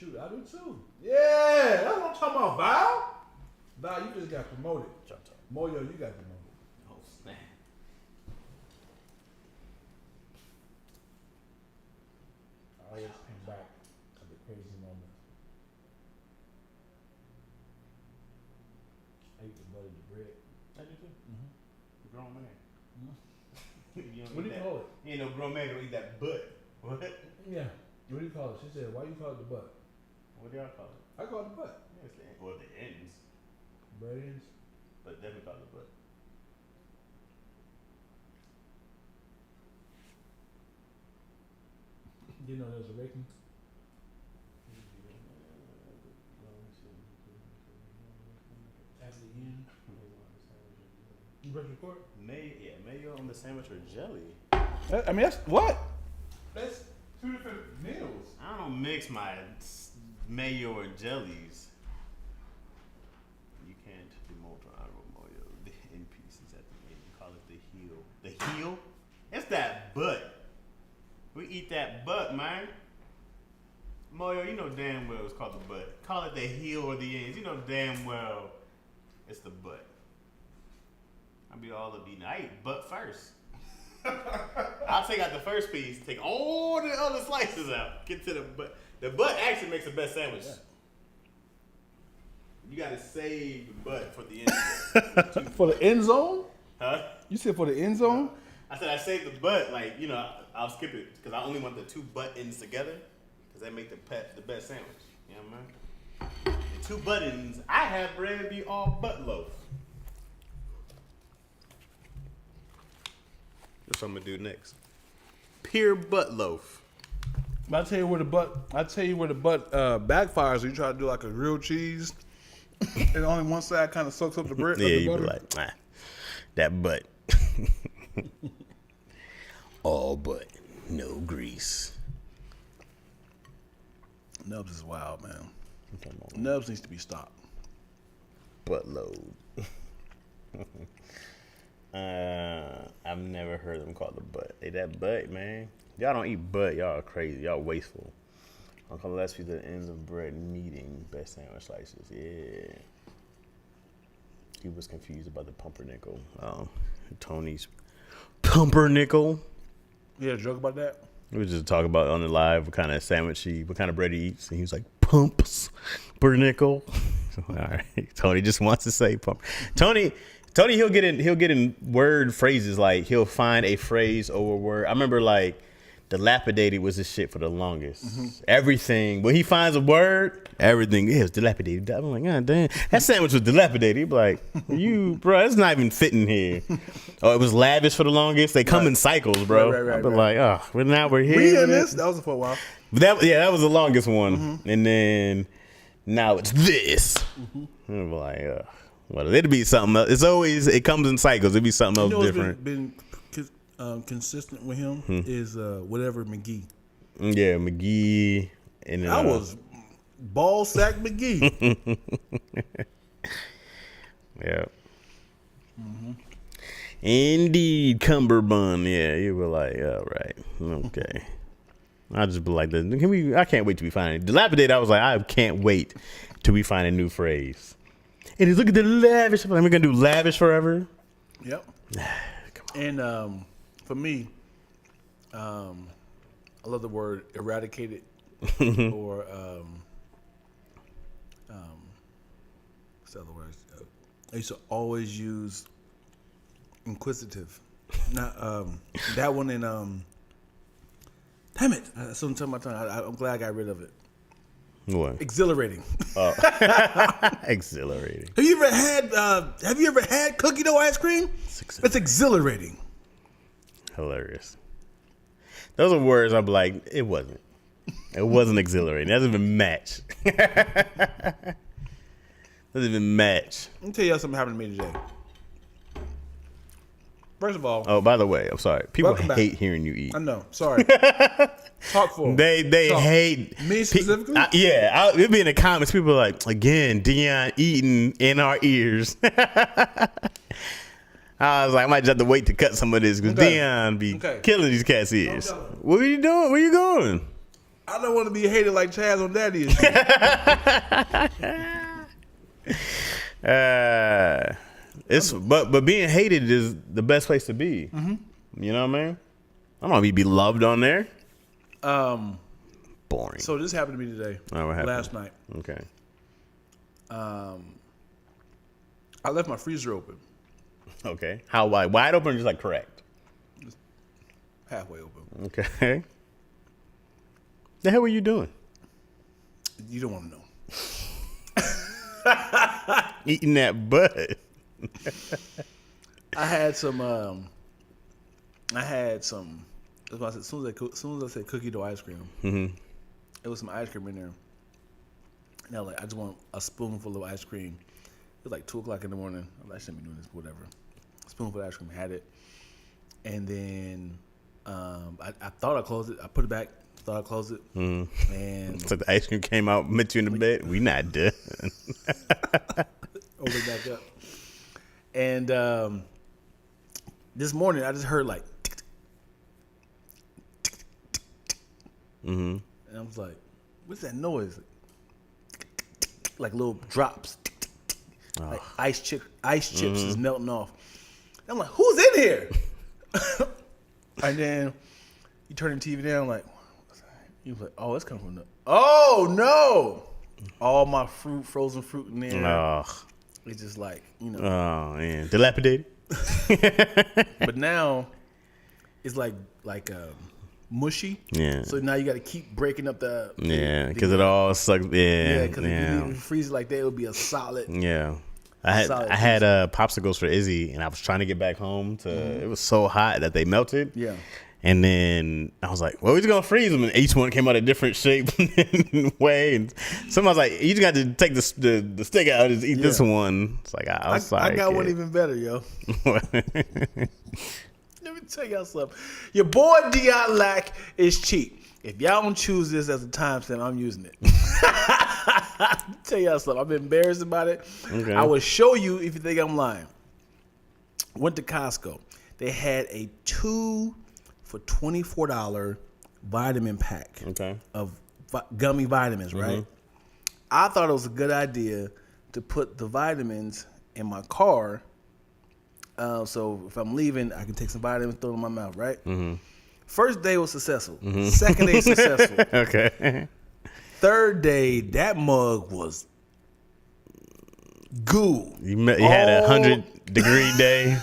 Shoot, I do too. Yeah, that's what I'm talking about, Val. Val, you just got promoted. Moyo, you got promoted. Oh, snap. I just came back at the crazy moment. I ate the butter the bread. I do too. Mm-hmm. Grown man. What do you call it? You ain't no grown man don't eat that butt. What? Yeah. What do you call it? She said, why you call it the butt? What do y'all call it? I call it the butt. Yeah, it's the end. Well, the ends. Bread ends. But definitely call it the butt. You know there's a raking? At the end. You press record? Mayo on the sandwich or jelly. I mean, that's what? That's two different meals. I don't mix my mayo or jellies. You can't do multi-honorable mayo in pieces at the end. You call it the heel. The heel? It's that butt. We eat that butt, man. Moyo, you know damn well it's called the butt. Call it the heel or the ends. You know damn well it's the butt. I'll be all of eating. I eat butt first. I'll take out the first piece, take all the other slices out, get to the butt. The butt actually makes the best sandwich. Yeah. You gotta save the butt for the end. For the end zone? Huh? You said for the end zone? I said I saved the butt, like, you know, I'll skip it because I only want the two butt ends together because they make the best sandwich. You know what I mean? The two butt ends, I have bread be all butt loaf. That's what I'm gonna do next. Pure butt loaf. I tell you where the butt backfires. You try to do like a grilled cheese, and only one side kind of soaks up the bread. Yeah, the you butter. be like, that butt. All butt, no grease. Nubs is wild, man. Nubs needs to be stopped. Butt load. I've never heard them call the butt. Hey, that butt, man. Y'all don't eat butt. Y'all are crazy. Y'all wasteful. Uncle Let's be the ends of bread meeting best sandwich slices. Yeah. He was confused about the pumpernickel. Tony's pumpernickel. You had a joke about that? We were just talking about on the live what kind of sandwich what kind of bread he eats, and he was like pumpernickel. All right, Tony just wants to say pump. Tony, he'll get in word phrases, like he'll find a phrase over word. I remember like dilapidated was his shit for the longest. Mm-hmm. Everything, when he finds a word, everything is dilapidated. I'm like, God damn, that sandwich was dilapidated. He'd be like, you, bro, it's not even fitting here. Oh, it was lavish for the longest. They come in cycles, bro. Right, I'd be like, oh, well, now we're here. We in this. That was for a while. But that was the longest one. Mm-hmm. And then now it's this. Mm-hmm. I'm like, well, it'd be something else. It comes in cycles. It'd be something else different. Been consistent with him is whatever McGee. Yeah, McGee. And I was ball sack McGee. Yeah. Mm-hmm. Indeed, Cumberbund. Yeah, you were like, all right, okay. I just be like, I can't wait till we find it. Dilapidated, I was like, I can't wait till we find a new phrase. And he's look at the lavish. We're gonna do lavish forever. Yep. Come on. And for me, I love the word eradicated or what's the other words? I used to always use inquisitive. Not that one in damn it! That's on my tongue. I'm glad I got rid of it. What? Exhilarating. Oh. Exhilarating. Have you ever had cookie dough ice cream? It's exhilarating. Hilarious. Those are words I'm like, it wasn't. It wasn't exhilarating. It doesn't even match. Doesn't even match. Let me tell you something happened to me today. First of all. Oh, by the way, I'm sorry. People hate hearing you eat. I know. Sorry. Talk for them. They hate. Me specifically? It'd be in the comments. People are like, again, Dion eating in our ears. I was like, I might just have to wait to cut some of this because Dion be killing these cats' ears. What are you doing? Where you going? I don't want to be hated like Chaz on Daddy. But being hated is the best place to be. Mm-hmm. You know what I mean? I don't want to be loved on there. Boring. So this happened to me today. Oh, what happened? Last night. Okay. I left my freezer open. Okay. How wide? Wide open or just like correct? Just halfway open. Okay. The hell were you doing? You don't want to know. Eating that butt. I had some. That's why I said, as soon as I said cookie dough ice cream, it was some ice cream in there. And I was like, I just want a spoonful of ice cream. It was like 2:00 in the morning. I was like, I shouldn't be doing this, but whatever. A spoonful of ice cream, had it, and then I thought I closed it. I put it back. Thought I closed it, and So the ice cream came out, met you in the bed. We not done. opened it back up. And this morning, I just heard like, and I was like, "What's that noise?" Like little drops, like ice chips is melting off. And I'm like, "Who's in here?" And then you turn the TV down, like, you was like, "Oh, it's coming from the." Oh no! All my frozen fruit in there. Oh, It's just like, oh man, dilapidated. But now it's like mushy. Yeah. So now you got to keep breaking up Because it all sucks. Yeah, because if you freeze it like that, it would be a solid. Yeah. I had popsicles for Izzy, and I was trying to get back home. It was so hot that they melted. Yeah. And then I was like, well, we're just going to freeze them. And each one came out a different shape and way. And somebody was like, you just got to take the stick out and just eat this one. It's like, I'm sorry. I got one even better, yo. Let me tell y'all something. Your boy Dion Lack is cheap. If y'all don't choose this as a timestamp, I'm using it. Tell y'all something. I've been embarrassed about it. Okay. I will show you if you think I'm lying. Went to Costco. They had a 2 for $24 vitamin pack of gummy vitamins, right? I thought it was a good idea to put the vitamins in my car. So if I'm leaving, I can take some vitamins, throw them in my mouth, right? First day was successful. Second day successful. Okay. Third day, that mug was goo. You had a 100-degree day.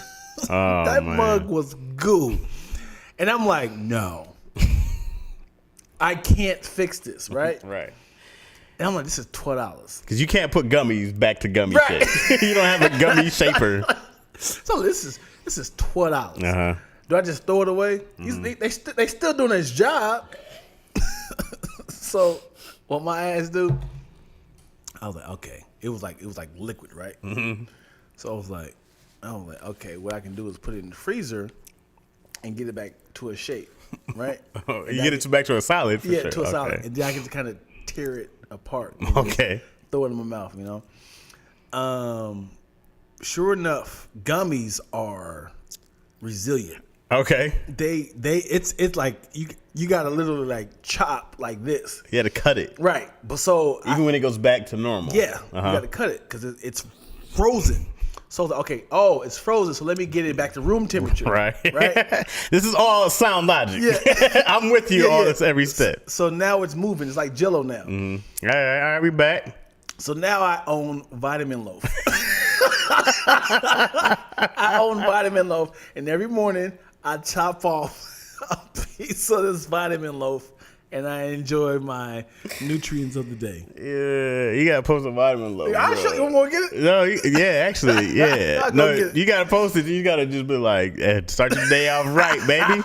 Oh, that man. mug was goo. And I'm like, no. I can't fix this, right? Right. And I'm like, this is $12. Because you can't put gummies back to gummy Right. shape. You don't have a gummy shaper. So this is $12. Uh-huh. Do I just throw it away? They still doing his job. So what my ass do? I was like, okay. It was like liquid, right? So I was like, okay, what I can do is put it in the freezer and get it back to a shape, right? You get it back to a solid, for yeah, sure. to a solid. Okay. And then I can kind of tear it apart. And Okay. throw it in my mouth, Sure enough, gummies are resilient. Okay. It's like you got to literally like chop like this. You had to cut it. Right. But so Even when it goes back to normal. yeah, you got to cut it because it's frozen. So I was like, okay, it's frozen. So let me get it back to room temperature. Right. Right. This is all sound logic. Yeah. I'm with you on this every step. So now it's moving. It's like Jell-O now. All right, we back. So now I own Vitamin Loaf. I own Vitamin Loaf, and every morning I chop off a piece of this Vitamin Loaf, and I enjoy my nutrients of the day. Yeah, you gotta post a vitamin loaf. I'll show you. Want to get it? No, yeah, actually, yeah. I'll go No, get it. you gotta post it. You gotta just be like, start your day off right, baby.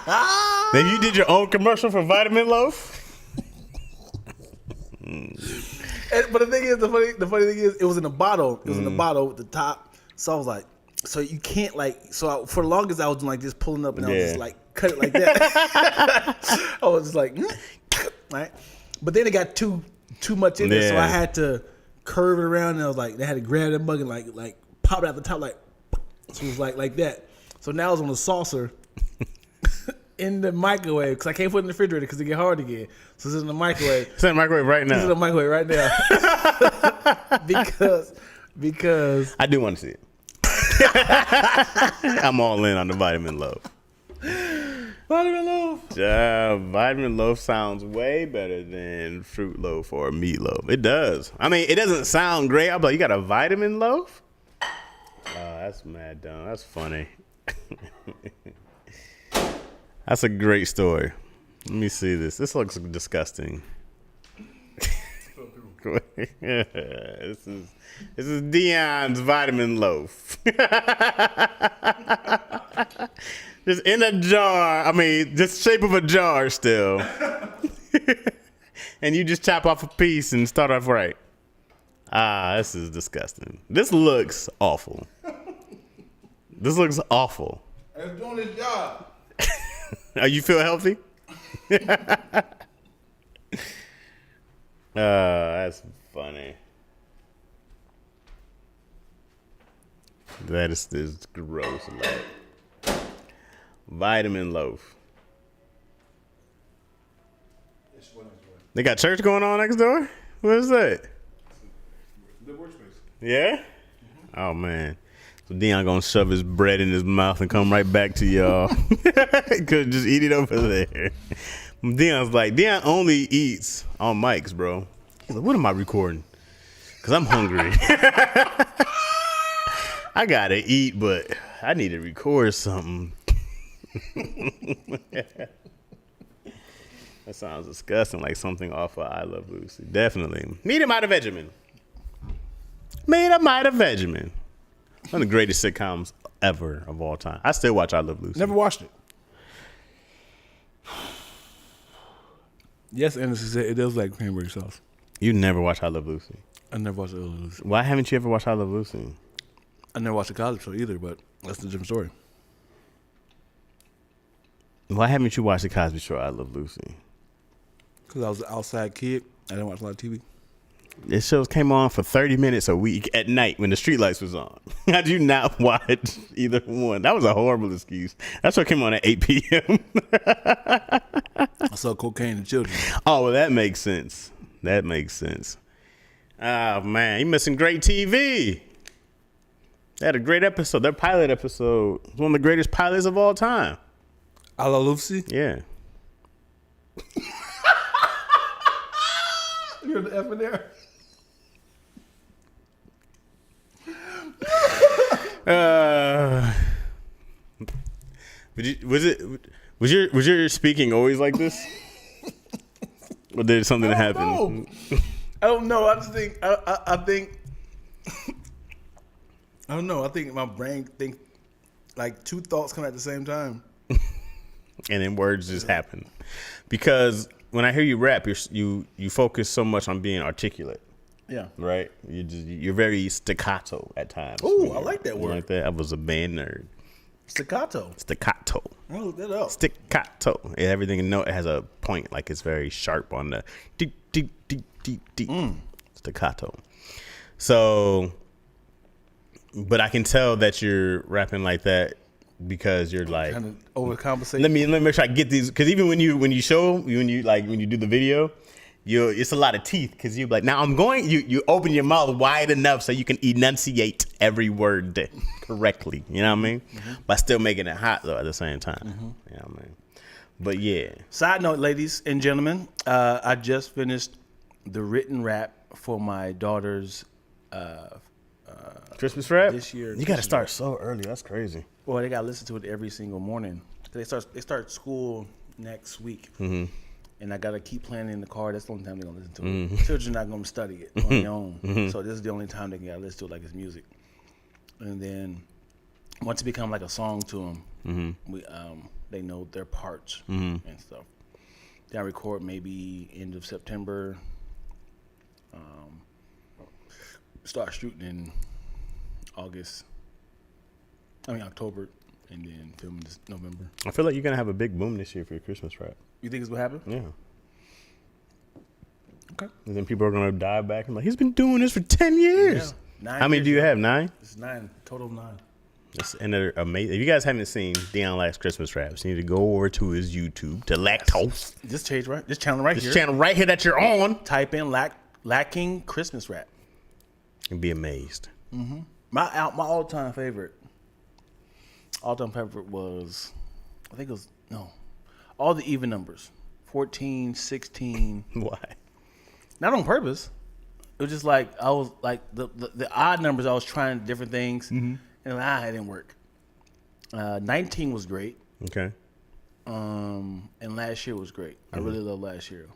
Then you did your own commercial for Vitamin Loaf. But the thing is, the funny thing is, it was in a bottle. It was in a bottle with the top. So I was like, so you can't for the longest I was like just pulling up and I was just like cut it like that. I was just like, right. But then it got too much in there, so I had to curve it around. And I was like, they had to grab that mug and like pop it out the top, like so it was like that. So now it's on a saucer. in the microwave because I can't put it in the refrigerator because it get hard again. So it's in the microwave. It's in the microwave right It's in now. the microwave right now. because I do want to see it. I'm all in on the vitamin loaf. vitamin loaf. Vitamin loaf sounds way better than fruit loaf or meat loaf. It does. I mean, it doesn't sound great. I'm like, you got a vitamin loaf? That's mad dumb. That's funny. That's a great story. Let me see this. This looks disgusting. This is Dion's vitamin loaf. Just in a jar. I mean, just shape of a jar still. And you just chop off a piece and start off right. This is disgusting. This looks awful. This looks awful. It's doing its job. You feel healthy? That's funny. That is gross. Like vitamin loaf. They got church going on next door? What is that? The workspace. Yeah? Mm-hmm. Oh, man. So Dion gonna shove his bread in his mouth and come right back to y'all. Could just eat it over there. Dion only eats on mics, bro. He's like, what am I recording? Because I'm hungry. I gotta eat, but I need to record something. That sounds disgusting, like something off of I Love Lucy. Definitely. Meet him out of Vegemin. Meet him out of Vegemin. One of the greatest sitcoms ever of all time. I still watch I Love Lucy. Never watched it. Yes, Anderson said it does like cranberry sauce. You never watch I Love Lucy. I never watched I Love Lucy. Why haven't you ever watched I Love Lucy? I never watched the college show either, but that's a different story. Why haven't you watched the Cosby Show I Love Lucy? Because I was an outside kid. I didn't watch a lot of TV. This shows came on for 30 minutes a week at night when the streetlights was on. How'd you not watch either one? That was a horrible excuse. That's what came on at 8 p.m. I saw cocaine and children. Oh, well, that makes sense. That makes sense. Oh, man, you missing great TV. They had a great episode. Their pilot episode was one of the greatest pilots of all time. I Love Lucy? Yeah. You heard the F in there? Was your speaking always like this? Or did something happen? I don't know. I just think I think I don't know. I think my brain think like two thoughts come at the same time. And then words just happen. Because when I hear you rap, you focus so much on being articulate. Yeah. Right? You're very staccato at times. Ooh, I like that word. Like that. I was a band nerd. Staccato. Staccato. I'll look that up. Staccato. Yeah, everything in note has a point, like it's very sharp on the deep, deep, deep, deep, deep. Staccato. So, but I can tell that you're rapping like that because you're like kind of overcompensate. Let me make sure I get these, because even when you do the video, it's a lot of teeth, because you're like, now I'm going, you open your mouth wide enough so you can enunciate every word correctly. You know what I mean? Mm-hmm. But still making it hot though at the same time. Mm-hmm. You know what I mean? But yeah. Side note, ladies and gentlemen, I just finished the written rap for my daughter's Christmas rap this year. You got to start so early. That's crazy. Well, they got to listen to it every single morning. They start school next week. Mm-hmm. And I got to keep playing it in the car. That's the only time they're going to listen to it. Mm-hmm. Children are not going to study it on their own. Mm-hmm. So this is the only time they can listen to it like it's music. And then once it becomes like a song to them, mm-hmm. They know their parts and stuff. Then I record maybe end of September. Start shooting in October, and then filming this November. I feel like you're going to have a big boom this year for your Christmas rap. You think it's what happened? Yeah. Okay. And then people are going to dive back and like, he's been doing this for 10 years. Yeah. How many do you have? 9? It's 9. Total of 9. And they're amazing. If you guys haven't seen Dion Lack's Christmas raps, you need to go over to his YouTube to Lactose. This channel right here. This channel right here that you're on. Type in Lacking Christmas rap. And be amazed. Mm-hmm. My all-time favorite was, I think it was, all the even numbers. 14, 16. Why? Not on purpose. It was just like, I was like, the odd numbers, I was trying different things. Mm-hmm. And it didn't work. 19 was great. Okay. And last year was great. I really love last year.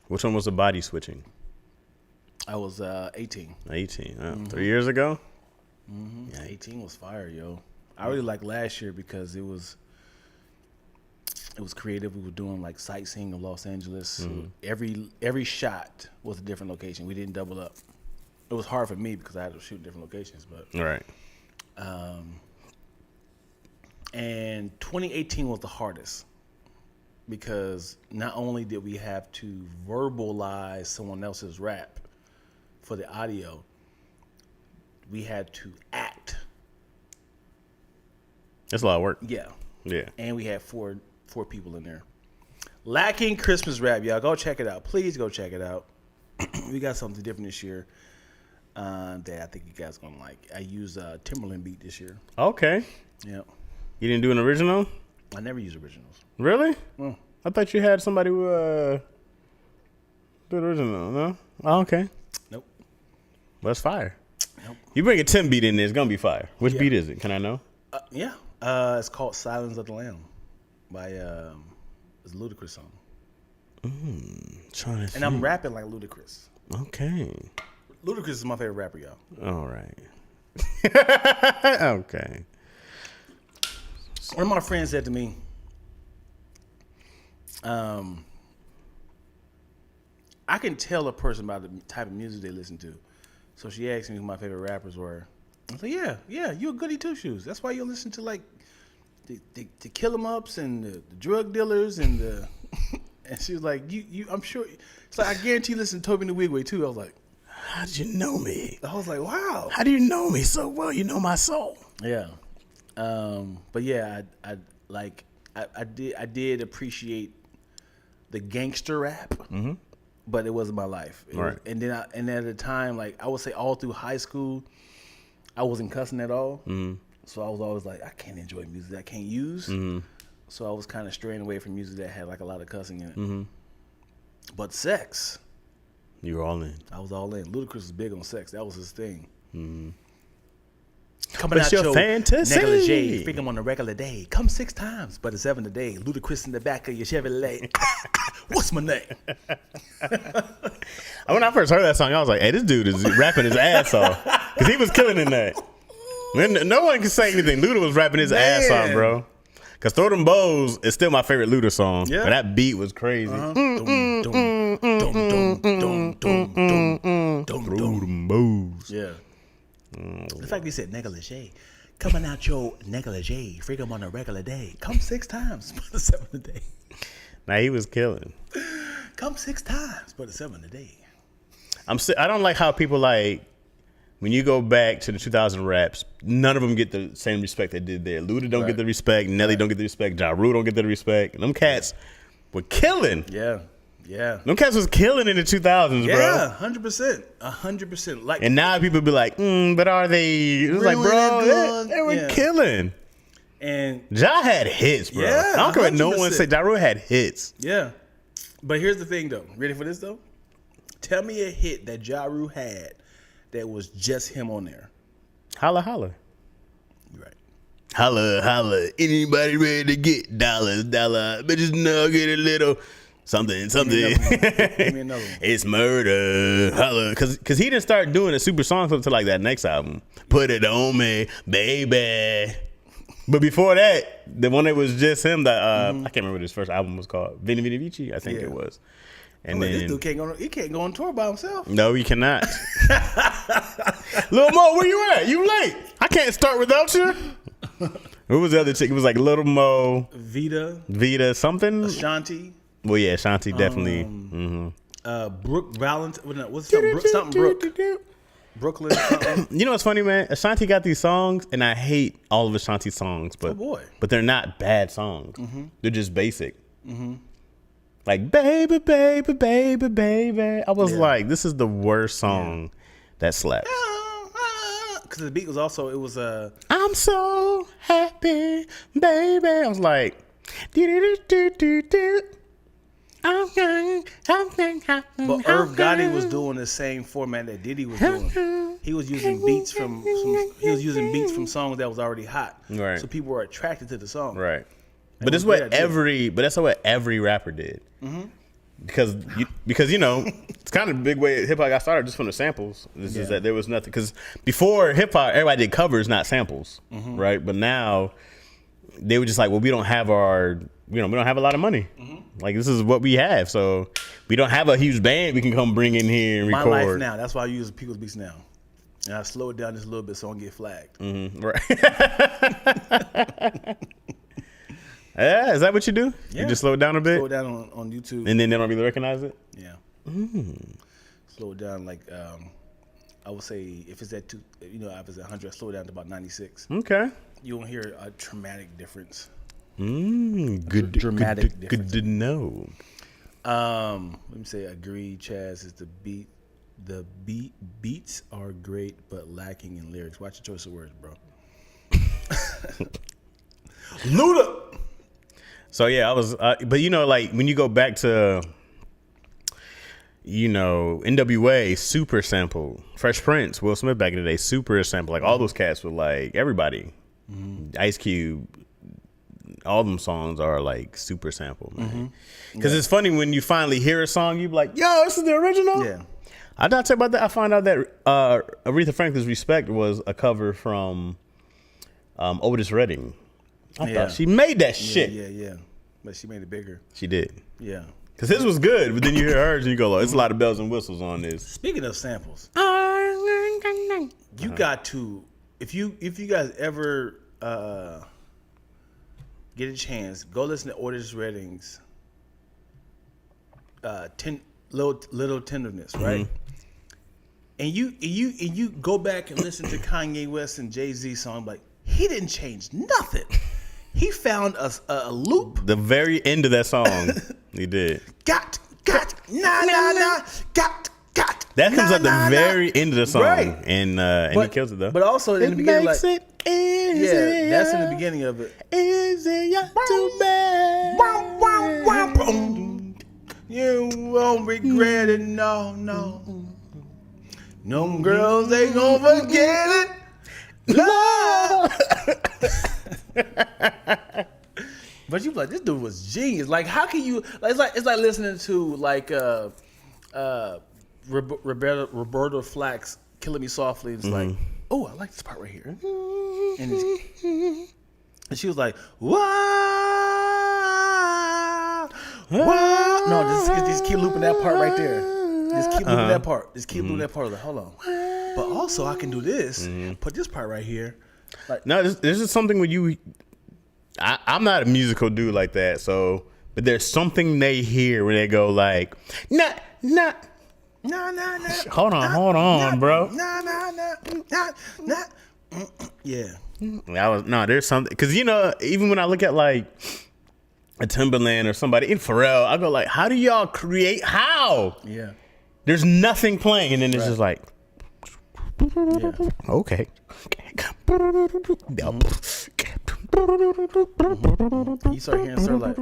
Which one was the body switching? I was 18. 18. 3 years ago? Mm-hmm. Yeah, 18 was fire, yo. I really liked last year because it was creative. We were doing like sightseeing of Los Angeles. Mm-hmm. Every shot was a different location. We didn't double up. It was hard for me because I had to shoot different locations, but right. And 2018 was the hardest because not only did we have to verbalize someone else's rap for the audio, we had to act. That's a lot of work. Yeah. Yeah. And we had four people in there. Lacking Christmas rap, y'all. Go check it out. Please go check it out. We got something different this year. That I think you guys gonna like. I used a Timberland beat this year. Okay. Yeah. You didn't do an original? I never use originals. Really? I thought you had somebody who do the original. No? Oh, okay. Nope. Well, it's fire. Nope. You bring a Tim beat in there, it's gonna be fire. Which beat is it? Can I know? Yeah. It's called "Silence of the Lamb" by it's a Ludacris song. Trying to and I'm rapping like Ludacris. Okay. Ludacris is my favorite rapper, y'all. All right. Okay. One of my friends said to me, I can tell a person by the type of music they listen to. So she asked me who my favorite rappers were. I was like, yeah, you're a goody two shoes. That's why you listen to like the kill 'em ups and the drug dealers and the. And she was like, I'm sure. It's like I guarantee you listen to Toby and the Wigway too. I was like, how did you know me? I was like, wow. How do you know me so well? You know my soul. Yeah. But yeah, I did appreciate the gangster rap, but it wasn't my life. Right. And at the time, like I would say, all through high school, I wasn't cussing at all. Mm-hmm. So I was always like, I can't enjoy music that I can't use. Mm-hmm. So I was kind of straying away from music that had like a lot of cussing in it. Mm-hmm. But sex, you were all in. I was all in. Ludacris was big on sex. That was his thing. Mm-hmm. Coming but out your fantasy. negligee, freaking on a regular day. Come 6 times, but it's 7 a day. Ludacris in the back of your Chevrolet. What's my name? When I first heard that song, I was like, hey, this dude is rapping his ass off. Because he was killing in that. No one can say anything. Luda was rapping his ass off, bro. Because Throw Them Bows is still my favorite Luda song. Yeah. But that beat was crazy. Throw Them Bows. Yeah. The fact he said negligee. Coming out your negligee, freedom on a regular day. Come 6 times, but it's 7 a day. Now he was killing. Come 6 times, but it's 7 a day. I don't like how people like when you go back to the 2000 raps. None of them get the same respect they did there. Luda don't get the respect. Nelly don't get the respect. Ja Rule don't get the respect. And them cats were killing. Yeah. Them cats was killing in the 2000s, bro. Yeah, 100%. 100%. Like, and now people be like, but are they? It was really like, bro, they were killing. And Ja had hits, bro. Yeah, I don't care what no 100%. one say. Ja Rule had hits. Yeah. But here's the thing, though. Ready for this, though? Tell me a hit that Ja Rule had that was just him on there. Holla, holla. You're right. Holla, holla. Anybody ready to get dollars, dollar? Bitches know get a little something. Give me another one. It's murder. Holla. Because he didn't start doing a super song until like that next album. Put it on me, baby. But before that, the one that was just him, that I can't remember what his first album was called. Vini Vini Vici, I think it was. And then this dude can't go on tour by himself. No, he cannot. Lil Mo, where you at? You late. I can't start without you. Who was the other chick? It was like Lil Mo, Vita, something. Ashanti. Well, yeah, Ashanti definitely. Brooke Valentine. What's something? Brooke. Brooklyn. You know what's funny, man? Ashanti got these songs, and I hate all of Ashanti's songs, but but they're not bad songs. They're just basic. Like baby, baby, baby, baby. I was like, this is the worst song that slaps. Because the beat was also I'm so happy, baby. I was like, But Irv Gotti was doing the same format that Diddy was doing. He was using beats from songs that was already hot. Right. So people were attracted to the song. Right. But that's what every rapper did. Because you know, it's kind of a big way hip hop got started just from the samples. Is that there was nothing, because before hip hop everybody did covers, not samples, right? But now they were just like, well, we don't have a lot of money. Like, this is what we have, so we don't have a huge band we can come bring in here and record. My life now. That's why I use people's beats now. And I slow it down just a little bit so I don't get flagged. Right. Yeah, is that what you do? Yeah. You just slow it down a bit? Slow it down on YouTube. And then they don't really recognize it? Yeah. Slow it down like, I would say if it's at if it's at 100, I slow it down to about 96. Okay. You won't hear a dramatic difference. Good difference. Good to know. Let me say, agree, Chaz, is the beats are great but lacking in lyrics. Watch your choice of words, bro. Luda. So yeah, I was, but like when you go back to, NWA, super sample, Fresh Prince, Will Smith back in the day, super sample, like all those cats were like everybody, Ice Cube, all them songs are like super sample, man. Because it's funny when you finally hear a song, you be like, yo, this is the original. Yeah. I did talk about that. I found out that Aretha Franklin's Respect was a cover from Otis Redding. I thought she made that shit. Yeah. But she made it bigger. She did. Yeah. Because his was good, but then you hear hers and you go, it's a lot of bells and whistles on this. Speaking of samples, you got to, if you guys ever get a chance, go listen to Otis Redding's Little Tenderness, right? And you go back and listen to Kanye West and Jay-Z song, like, he didn't change nothing. He found a loop. The very end of that song, he did. Got, nah, got. That comes at the very end of the song, right. And he kills it though. But also in the beginning, makes like, it easier. that's in the beginning of it. Easier to bear. You won't regret it, no. No girls ain't gonna forget it. Love. But you like, this dude was genius. Like, how can you? Like, it's like listening to like Roberta Flack's "Killing Me Softly." It's like, oh, I like this part right here. And she was like, "Wow, wow." No, just keep looping that part right there. Just keep looping that part. Just keep looping that part. Like, hold on. But also, I can do this. Put this part right here. Like, no, this is something where you. I'm not a musical dude like that, so. But there's something they hear where they go like, nah. Hold on, bro. Yeah. There's something, because even when I look at like a Timberland or somebody in Pharrell, I go like, how do y'all create? How? Yeah. There's nothing playing, and then it's just like, okay. You start hearing stuff like,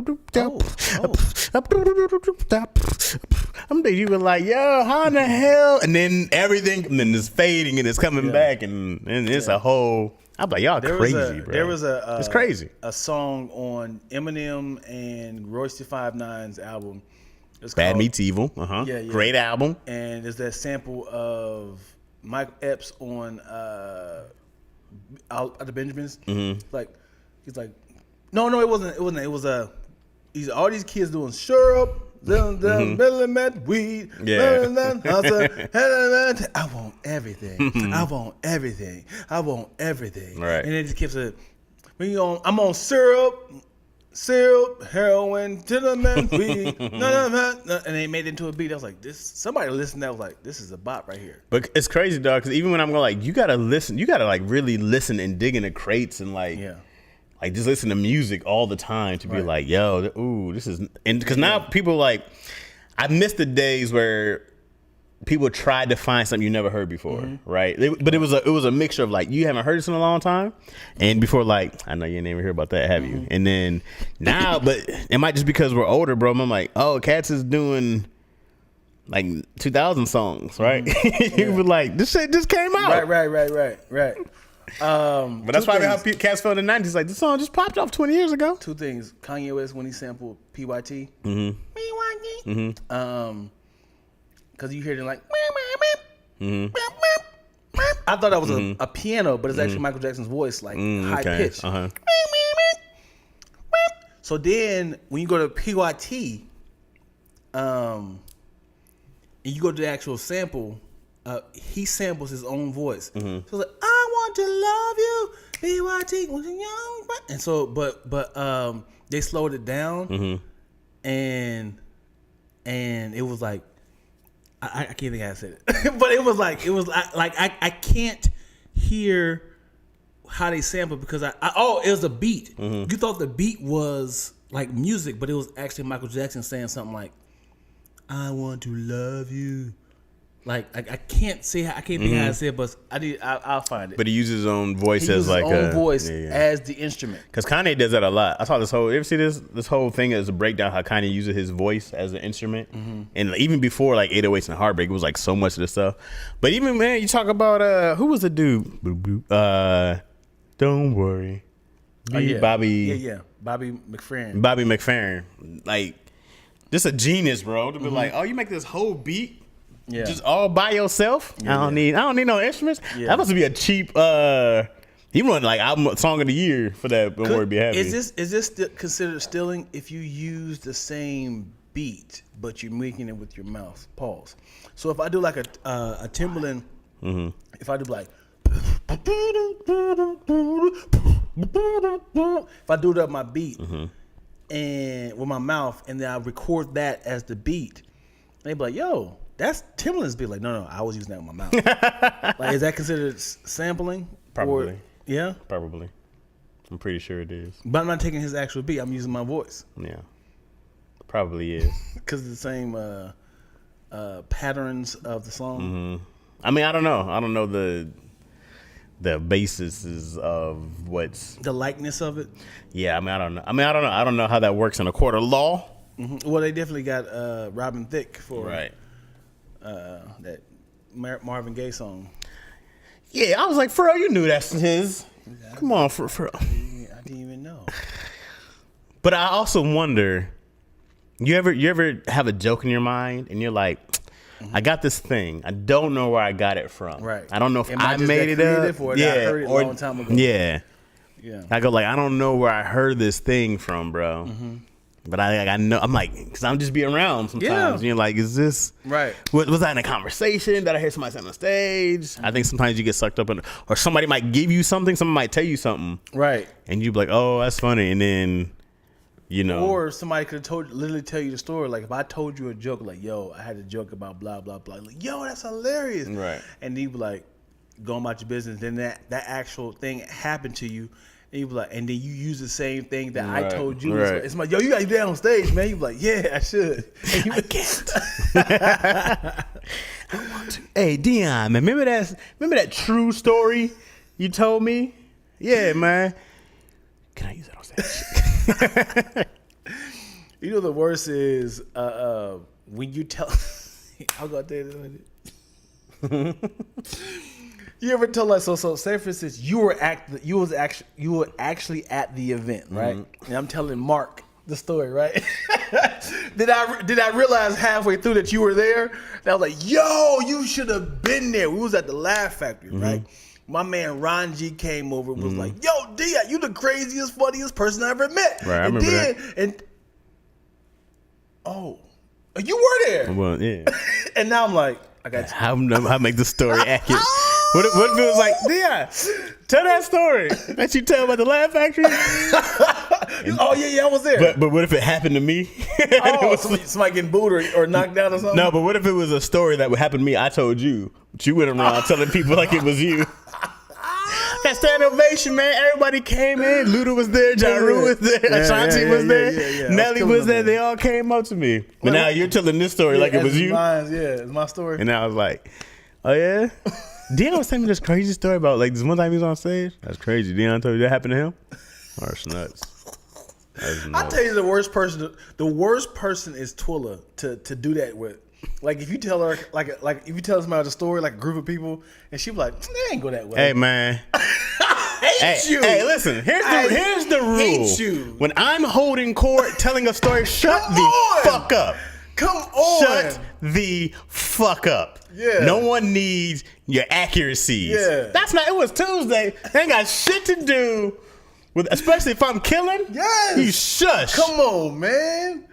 you were like, yo, how in the hell? And then everything, and then it's fading and it's coming back, and it's a whole. I'm like, y'all crazy, bro. There was it's crazy. A song on Eminem and Royce the 5'9's album. It's Bad called, Meets Evil. Yeah. Great album. And there's that sample of Mike Epps on Out of the Benjamins. Like, he's like, no, it wasn't. It was all these kids doing syrup. Weed. Yeah. I want everything. I want everything. Right. And it just keeps I'm on syrup. Syrup, heroin, to the men weed, and they made it into a beat. I was like, this. Somebody listened. That was like, this is a bop right here. But it's crazy, dog. Because even when I'm going, like, you gotta listen. You gotta like really listen and dig into crates and like, like just listen to music all the time to be like, yo, ooh, this is. And because now people like, I miss the days where people tried to find something you never heard before, right? But it was a mixture of like, you haven't heard this in a long time, and before like, I know you ain't even heard about that, have you? And then now, but it might just because we're older, bro. I'm like, oh, Cats is doing like 2000 songs, right? You were like, this shit just came out, Right. But that's probably how Cats felt in the 90s. Like, this song just popped off 20 years ago. Two things: Kanye West when he sampled PYT, because you hear them like, I thought that was a piano, but it's actually Michael Jackson's voice, like high pitch. So then when you go to PYT, and you go to the actual sample, he samples his own voice. So it's like, I want to love you, PYT was a young, and so but they slowed it down, and it was like, I can't think how I said it, but it was like I can't hear how they sample because it was a beat. You thought the beat was like music, but it was actually Michael Jackson saying something like, "I want to love you." Like I can't say I can't think how I said it, but I'll find it. But he uses his own voice as like his own voice as the instrument. Because Kanye does that a lot. I saw this whole. You ever see this whole thing as a breakdown how Kanye uses his voice as an instrument, and even before like 808s and Heartbreak, it was like so much of this stuff. But even man, you talk about who was the dude? Don't worry, Bobby McFerrin. Bobby McFerrin, like just a genius, bro. To be like, oh, you make this whole beat. Yeah. Just all by yourself. I don't need no instruments. Yeah. That must be a cheap. He won like album song of the year for that. Don't worry, be happy. Is this considered stealing if you use the same beat but you're making it with your mouth? Pause. So if I do like a Timbaland, if I do like, if I do it up my beat and with my mouth and then I record that as the beat, they be like, yo. That's Timbaland's beat. Like, no, I was using that with my mouth. Like, is that considered sampling? Probably. Or, yeah? Probably. I'm pretty sure it is. But I'm not taking his actual beat. I'm using my voice. Yeah. Probably is. Because of the same patterns of the song. I mean, I don't know. I don't know the basis of what's... The likeness of it? Yeah, I mean, I don't know. I don't know how that works in a court of law. Well, they definitely got Robin Thicke for... Right. That Marvin Gaye song. Yeah, I was like, Fro, you knew that's his. Come on, Fro. I didn't even know. But I also wonder, you ever have a joke in your mind and you're like, I got this thing. I don't know where I got it from. Right. I don't know if I made it up. Or I heard it a long time ago. Yeah. I go like, I don't know where I heard this thing from, bro. But I know, I'm like, because I'm just being around sometimes. And you're like, is this, right? Was that in a conversation? Did I hear somebody say on the stage? I think sometimes you get sucked up in, or somebody might give you something, someone might tell you something. Right. And you be like, oh, that's funny. And then, you know. Or somebody could literally tell you the story. Like if I told you a joke, like, yo, I had a joke about blah, blah, blah. Like, yo, that's hilarious. Right. And you be like, going about your business. Then that actual thing happened to you. And you be like, and then you use the same thing that I told you. Right. It's like, yo, you got to get down on stage, man. You be like, yeah, I should. I can't. I want to. Hey, Dion, man, remember that true story you told me? Yeah, man. Can I use that on stage? You know the worst is when you tell. I'll go tell you. You ever tell like so say for instance you were actually at the event, right? And I'm telling Mark the story, right? Did I realize halfway through that you were there? And I was like, yo, you should have been there. We was at the Laugh Factory, right? My man Ron G came over and was like, yo, Dion, you the craziest, funniest person I ever met. Right, I remember that. Oh, you were there. Well, yeah. And now I'm like, I got you. How make the story accurate? What if it was like, Dion, tell that story that you tell about the Laugh Factory? Oh yeah, I was there. But what if it happened to me? Oh, somebody getting booed or knocked down or something? No, but what if it was a story that would happen to me? I told you, but you went around telling people like it was you. That stand ovation, man. Everybody came in. Luda was there. Jaru was there. Ashanti was there. Nelly was there. They all came up to me. But now you're telling this story like it was you. It's my story. And I was like, oh yeah. Dion was telling me this crazy story about like this one time he was on stage. That's crazy. Dion told you that happened to him? Oh, that's nuts. I tell you, the worst person is Twilla to do that with. Like if you tell her like if you tell somebody the story like a group of people and she be like, they ain't go that way. Hey man. I hate you. Hey, listen. Here's the rule. Hate you. When I'm holding court, telling a story, shut the fuck up. Come on. Shut the fuck up. Yeah. No one needs your accuracies. Yeah. That's not. It was Tuesday. They ain't got shit to do with, especially if I'm killing. Yes. You shush. Come on, man.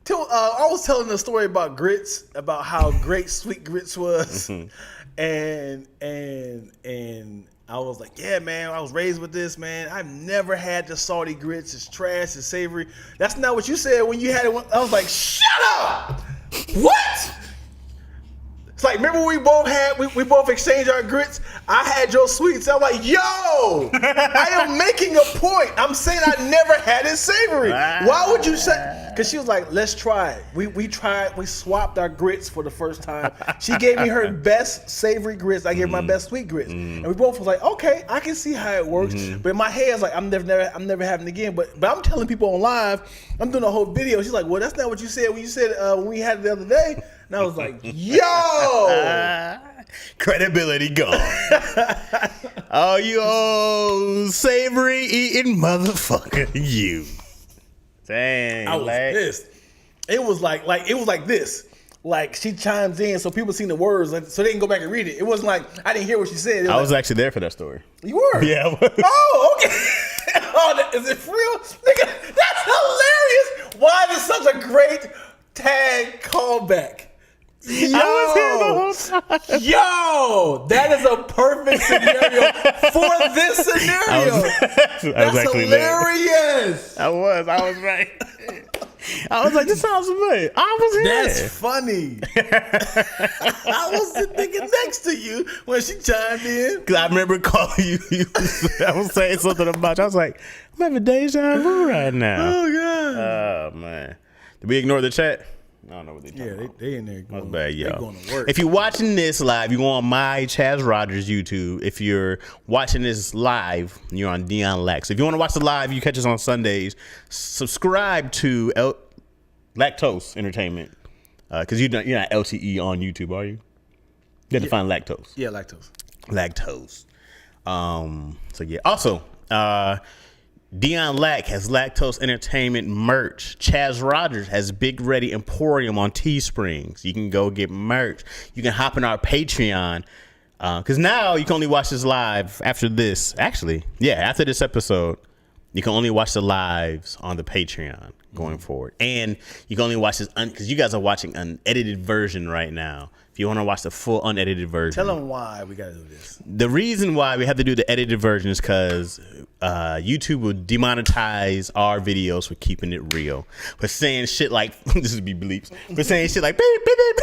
I was telling a story about grits, about how great sweet grits was, and I was like, yeah, man, I was raised with this, man. I've never had the salty grits. It's trash. It's savory. That's not what you said when you had it. I was like, shut up. What? It's like, remember we both exchanged our grits? I had your sweets. I'm like, yo, I am making a point. I'm saying I never had it savory. Why would you say? Because she was like, let's try it. We tried. We swapped our grits for the first time. She gave me her best savory grits. I gave her my best sweet grits. And we both was like, okay, I can see how it works. But in my head, it's like, I'm never having it again. But I'm telling people on live, I'm doing a whole video. She's like, well, that's not what you said when you said when we had it the other day. And I was like, yo! Credibility gone. Oh, you old savory eating motherfucker, you. Dang, I was pissed. It was like this. Like she chimes in so people seen the words so they can go back and read it. It wasn't like I didn't hear what she said. I was actually there for that story. You were? Yeah. I was. Oh, okay. Oh, is it for real? Nigga, that's hilarious. Why is such a great tag callback? Yo, yo, that is a perfect scenario for this scenario. That's hilarious. There. I was right. I was like, this sounds familiar. I was here. That's funny. I was thinking next to you when she chimed in. Because I remember calling you. I was saying something about you. I was like, I'm having deja vu right now. Oh, God. Oh, man. Did we ignore the chat? I don't know what they're talking about. They in there going, bad, yo. they going to work. If you're watching this live, you go on my Chaz Rogers YouTube. If you're watching this live, you're on Dion Lax. If you want to watch the live, you catch us on Sundays. Subscribe to Lactose Entertainment. Because you're not LTE on YouTube, are you? You have to find Lactose. Yeah, Lactose. Lactose. So, yeah. Also, Dion Lack has Lactose Entertainment merch. Chaz Rogers has Big Ready Emporium on Teesprings. You can go get merch. You can hop in our Patreon. Because now you can only watch this live after this. Actually, yeah, after this episode, you can only watch the lives on the Patreon going forward. And you can only watch this because you guys are watching an unedited version right now. If you want to watch the full unedited version. Tell them why we got to do this. The reason why we have to do the edited version is because YouTube will demonetize our videos for keeping it real. For saying shit like, this would be bleeps. For saying shit like, beep, beep, beep,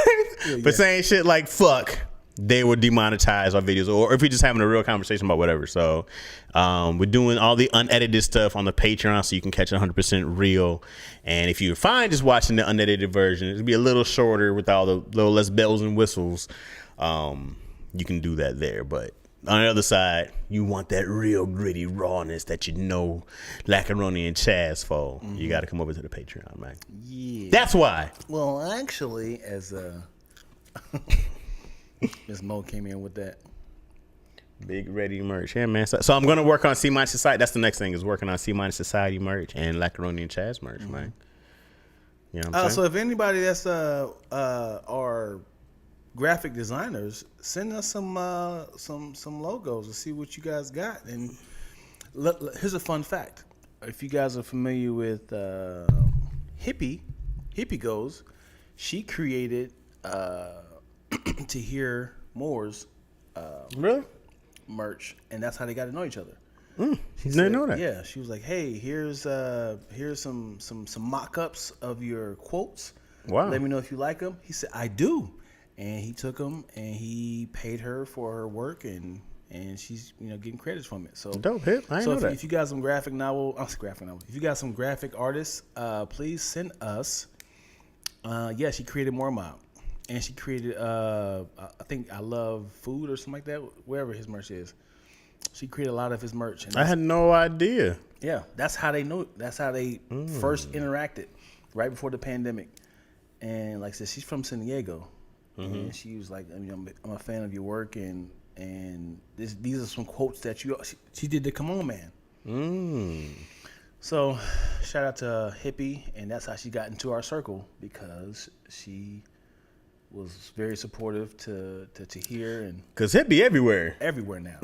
beep. For saying shit like, fuck, they would demonetize our videos. Or if we're just having a real conversation about whatever. So we're doing all the unedited stuff on the Patreon so you can catch it 100% real. And if you're fine just watching the unedited version, it'll be a little shorter with all the little less bells and whistles. You can do that there. But on the other side, you want that real gritty rawness that you know Lackaroni and Chaz for. Mm-hmm. You got to come over to the Patreon, man. Yeah. That's why. Well, actually, as Miss Mo came in with that. Big Ready merch. Yeah, man. So I'm going to work on C Minus Society. That's the next thing is working on C Minus Society merch and Lackaroni and Chaz merch, man. You know what I'm saying? So if anybody that's our graphic designers, send us some logos to see what you guys got. And here's a fun fact: if you guys are familiar with Hippie Goes, she created Tahir Moore's really merch, and that's how they got to know each other. She didn't know that. Yeah, she was like, "Hey, here's some mock-ups of your quotes. Wow. Let me know if you like them." He said, "I do," and he took them and he paid her for her work, and she's getting credits from it. So dope hit. I didn't know that. If you got some graphic novel, if you got some graphic artists, please send us. Yeah, she created Mormont, and she created I think I Love Food or something like that. Wherever his merch is. She created a lot of his merch. And I had no idea. Yeah, that's how they knew. That's how they first interacted, right before the pandemic. And like I said, she's from San Diego, and she was like, I'm a fan of your work, and these are some quotes that she did the Come On Man. So shout out to Hippie, and that's how she got into our circle, because she was very supportive to hear, and because Hippie everywhere now.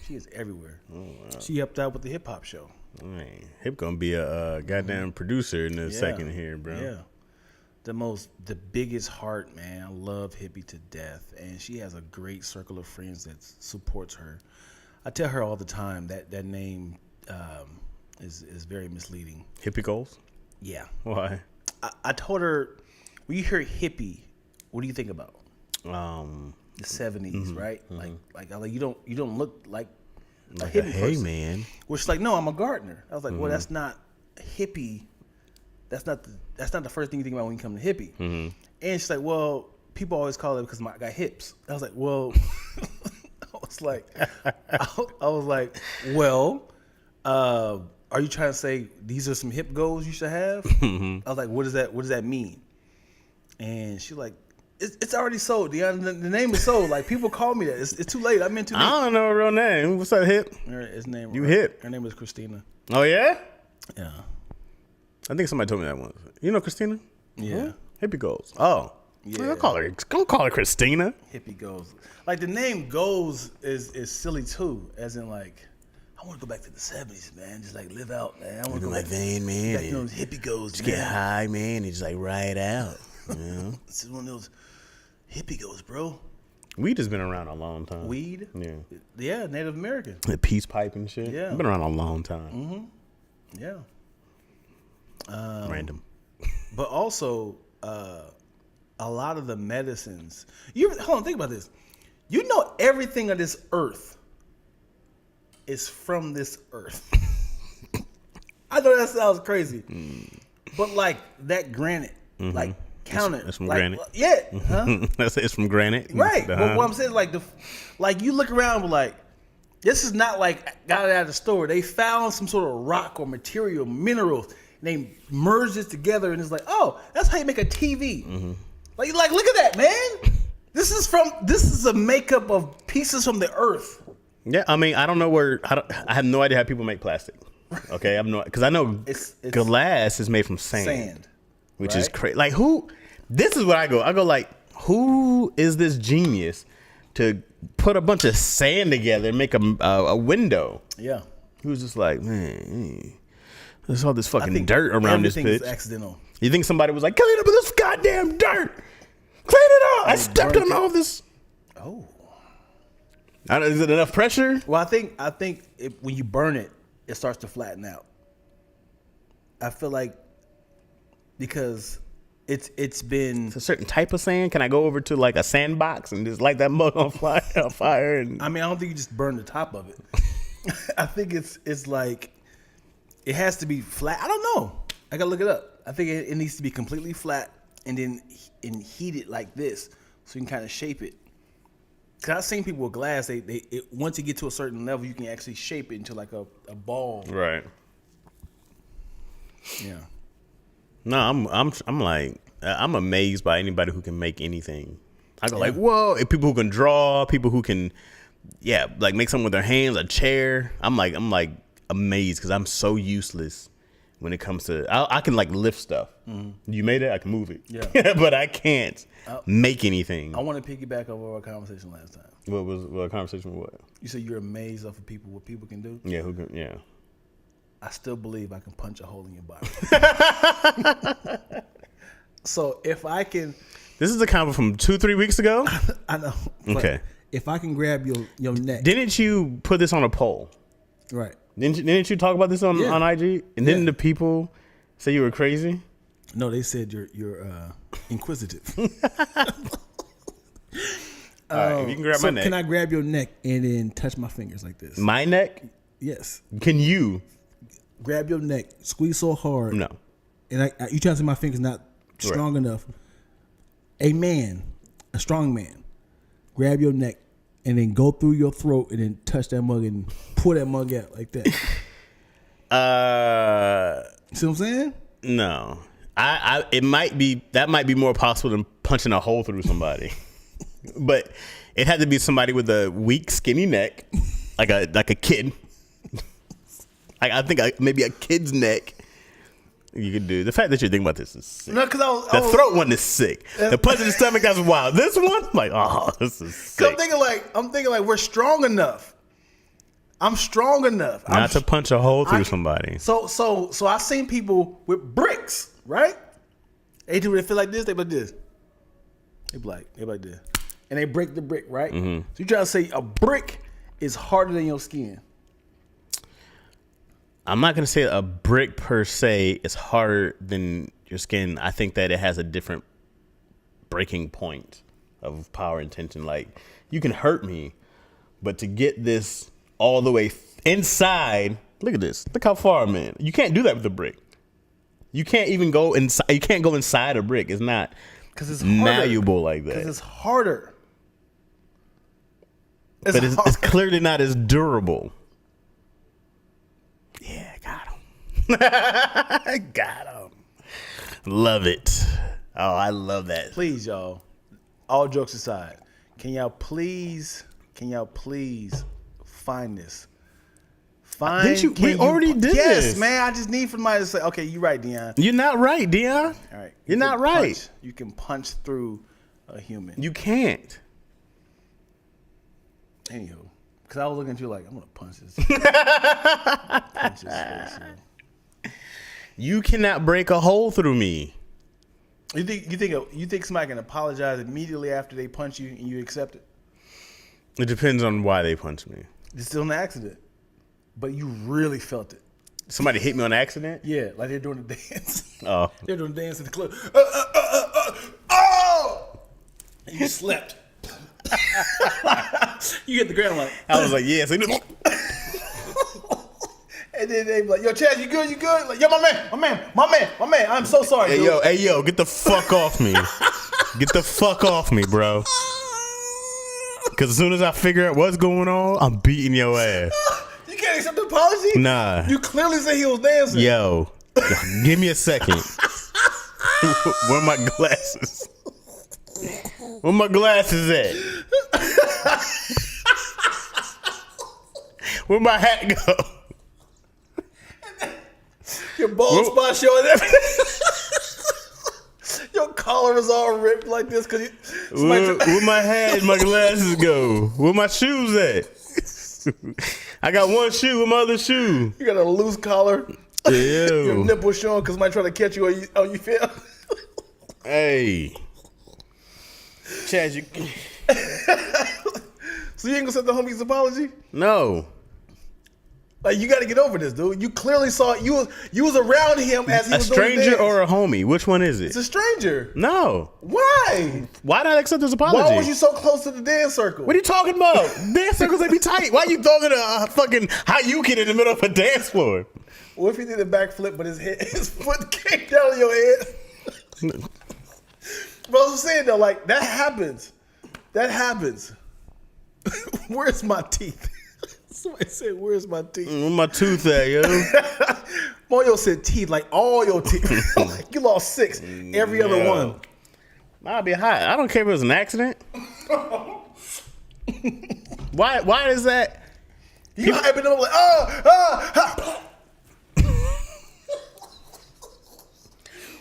She is everywhere. Oh, wow. She helped out with the hip hop show. Man, Hip gonna be a goddamn producer in a second here, bro. Yeah, the biggest heart, man. I love Hippie to death, and she has a great circle of friends that supports her. I tell her all the time that name is very misleading. Hippie Goals? Yeah. Why? I told her, when you hear hippie, what do you think about? The 70s, right? Like you don't look like a hippie person. Man. Which is like, no, I'm a gardener. I was like, well, that's not hippie. That's not the first thing you think about when you come to hippie. And she's like, well, people always call it because I got hips. I was like, well, I was like, well, are you trying to say these are some hip goals you should have? I was like, what does that mean? And she's like, it's already sold, Dion. The name is sold. Like, people call me that. It's too late. I'm in too deep. I don't know her real name. What's up, Hip? His name. You Hip? Her name is Christina. Oh yeah? Yeah. I think somebody told me that once. You know Christina? Yeah. Hippie Goals. Oh. Yeah. Don't call her Christina. Hippie Goals. Like, the name Goals is silly too. As in, like, I want to go back to the 70s, man. Just like live out, man. I want to go my van, man. Back to those hippie goals. Just get high, man, and just like ride out. You know? This is one of those hippie goals, bro. Weed has been around a long time. Weed? Yeah. Yeah, Native American. The peace pipe and shit. Yeah. It's been around a long time. Mm-hmm. Yeah. Random. But also, a lot of the medicines. Hold on, think about this. You know, everything on this earth is from this earth. I know that sounds crazy, but like that granite, like count it. It's from like, granite. Yeah, huh? It's from granite. Right. But what I'm saying is like you look around, but like this is not like got it out of the store. They found some sort of rock or material, minerals, and they merged it together, and it's like, oh, that's how you make a TV. Like look at that, man. This is a makeup of pieces from the earth. Yeah, I mean, I don't know I have no idea how people make plastic. Okay, I'm not, because I know it's glass is made from sand, which is crazy. Like, who? This is what I go. I go like, who is this genius to put a bunch of sand together and make a window? Yeah, who's just like, man, there's all this fucking dirt around this bitch. Everything is accidental. You think somebody was like, clean up this goddamn dirt, clean it up? I stepped on all this. Oh. Is it enough pressure? Well, I think when you burn it, it starts to flatten out. I feel like because it's been a certain type of sand. Can I go over to like a sandbox and just light that mug on fire? And I mean, I don't think you just burn the top of it. I think it's like it has to be flat. I don't know. I gotta look it up. I think it needs to be completely flat and then heat it like this so you can kind of shape it. Cause I've seen people with glass. They once you get to a certain level, you can actually shape it into like a ball. Right. Yeah. No, I'm like, I'm amazed by anybody who can make anything. I go like, whoa! And people who can draw, people who can, like make something with their hands, a chair. I'm like amazed because I'm so useless when it comes to. I can like lift stuff. You made it, I can move it. Yeah, but I can't make anything. I want to piggyback over our conversation last time. What conversation? What? You said you're amazed of what people can do. Yeah, who can? Yeah. I still believe I can punch a hole in your body. So if I can, this is a convo from 2-3 weeks ago. I know. Okay. If I can grab your neck, didn't you put this on a poll? Right. Didn't you talk about this on IG? And didn't the people say you were crazy? No, they said you're inquisitive. All right, if you can grab my neck. Can I grab your neck and then touch my fingers like this? My neck? Yes. Can you? Grab your neck, squeeze so hard. No. And you try to say my finger's not strong enough. A strong man, grab your neck and then go through your throat and then touch that mug and pull that mug out like that. See what I'm saying? No. That might be more possible than punching a hole through somebody. But it had to be somebody with a weak, skinny neck, like a kid. I think maybe a kid's neck. You could do. The fact that you're thinking about this is sick. No, because the throat one is sick. The punch in the stomach, that's wild. This one, like, oh, this is sick. I'm thinking like we're strong enough. I'm strong enough not to punch a hole through somebody. So I've seen people with bricks, right? They do. They feel like this. They like this. They like this, and they break the brick, right? Mm-hmm. So you try to say a brick is harder than your skin. I'm not going to say a brick per se is harder than your skin. I think that it has a different breaking point of power and tension. Like, you can hurt me, but to get this all the way inside, look at this. Look how far I'm in. You can't do that with a brick. You can't even go inside. You can't go inside a brick. It's not malleable like that. Because it's harder. It's clearly not as durable. Yeah, got him. Got him. Love it. Oh, I love that. Please, y'all. All jokes aside, can y'all please find this? We already did yes, this. Man. I just need somebody to say, okay, you're right, Dion. You're not right, Dion. All right. You're not right. You can punch through a human. You can't. Anywho. Because I was looking at you like, I'm going to punch this. Punch this face. You cannot break a hole through me. You think somebody can apologize immediately after they punch you and you accept it? It depends on why they punch me. It's still an accident. But you really felt it. Somebody hit me on accident? Yeah, like they're doing the dance. Oh. They're doing the dance in the club. Oh! And you slept. You hit the ground like. I was like, yes. And then they be like, yo, Chaz, you good? You good? Like, yo, my man. I'm so sorry, dude. Hey, yo, get the fuck off me. Get the fuck off me, bro. Because as soon as I figure out what's going on, I'm beating your ass. You can't accept the apology? Nah. You clearly said he was dancing. Yo, give me a second. Where are my glasses? Where my glasses at? Where my hat go? Your bald spot showing everything. Your collar is all ripped like this because where my hat and my glasses go? Where my shoes at? I got one shoe. Where my other shoe? You got a loose collar. Ew. Your nipple showing because somebody trying to catch you on you feel. Hey. Chaz, you... So you ain't gonna accept the homie's apology? No. Like, you got to get over this, dude. You clearly saw it. You was around him as he was doing a stranger or a homie? Which one is it? It's a stranger. No. Why? Why not accept his apology? Why was you so close to the dance circle? What are you talking about? Dance circles, they be tight. Why you throwing a fucking Hayukin in the middle of a dance floor? What if he did a backflip, but his foot came down on your head? But I was saying, though, like, that happens. That happens. Where's my teeth? Somebody said, where's my teeth? Where's my tooth at, yo? Moyo said teeth, like all your teeth. Like, you lost 6. Every other one. I'd be hot. I don't care if it was an accident. Why is that? You hyping them up like,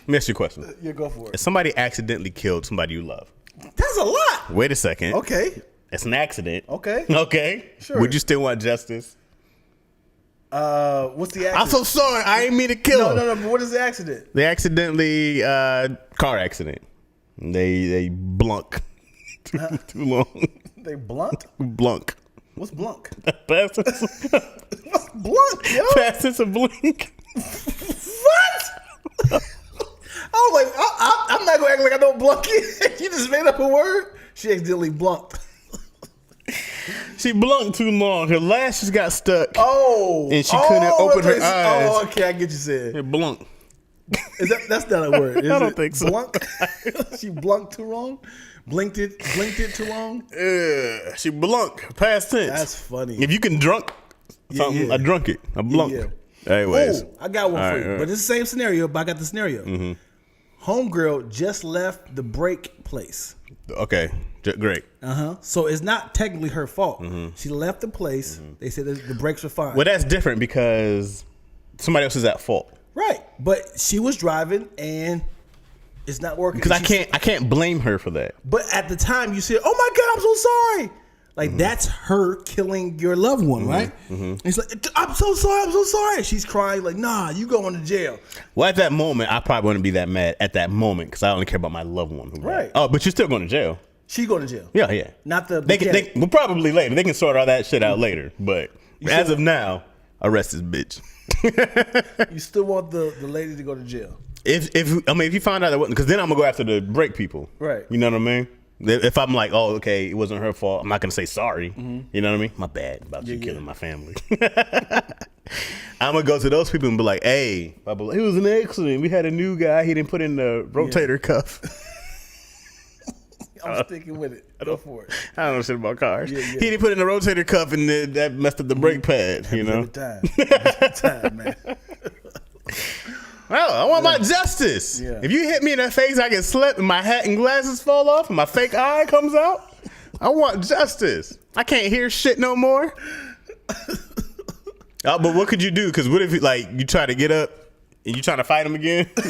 Let me ask you a question. Yeah, go for it. If somebody accidentally killed somebody you love. That's a lot. Wait a second. Okay. It's an accident. Okay. Okay. Sure. Would you still want justice? What's the accident? I'm so sorry. I ain't mean to kill him. No. But what is the accident? They accidentally car accident. They blunk too long. They blunt? Blunk. What's blunk? What's Blunt, yo. Past tense of blink. What? I was like, I'm not gonna act like I know blunk it. You just made up a word. She accidentally blunked. She blunked too long. Her lashes got stuck. Oh, and she couldn't open her eyes. Oh, okay, I get you saying. It blunked. That's not a word. Is I don't it think so. Blunk? She blunked too long. Blinked it too long. She blunked. Past tense. That's funny. If you can drunk something, yeah. I drunk it. I blunked. Yeah. Anyways, I got one All for right, you. all But it's the same scenario, but I got the scenario. Homegirl just left the break place. okay, great. So it's not technically her fault. She left the place. They said that the brakes were fine. Well, that's different because somebody else is at fault. Right. But she was driving and it's not working. Because I can't blame her for that. But at the time you said, "Oh my God, I'm so sorry." Like that's her killing your loved one, right? And it's like, I'm so sorry. She's crying like, "Nah, you going to jail." Well, at that moment, I probably wouldn't be that mad at that moment because I only care about my loved one. Right. Oh, but you're still going to jail. She going to jail. Yeah. Not the They well, probably later. They can sort all that shit out later. But as of now, arrest this bitch. You still want the lady to go to jail. If you find out that wasn't, because then I'm gonna go after the break people. Right. You know what I mean? If I'm like, oh, okay, it wasn't her fault, I'm not gonna say sorry. You know what I mean? My bad about you killing my family. I'm gonna go to those people and be like, hey, it was an accident. We had a new guy. He didn't put in the rotator cuff. I'm sticking with it. Go for it. I don't know shit about cars. He didn't put in the rotator cuff and that messed up the brake pad. You know? Every time, man. Well, I want my justice. Yeah. If you hit me in the face, I get slapped and my hat and glasses fall off and my fake eye comes out. I want justice. I can't hear shit no more. But what could you do? Because what if you try to get up and you trying to fight him again? You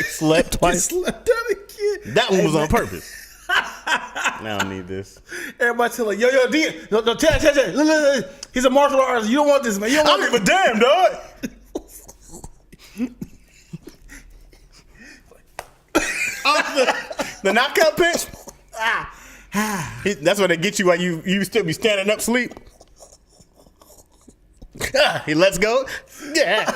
slept twice. Slept out again. That one was on purpose. I don't need this. Everybody tell like, yo, Dion, no, tell. He's a martial artist. You don't want this, man. You don't want I don't give a damn, dog. The knockout pinch. That's what they get you while you still be standing up sleep. He lets go. Yeah.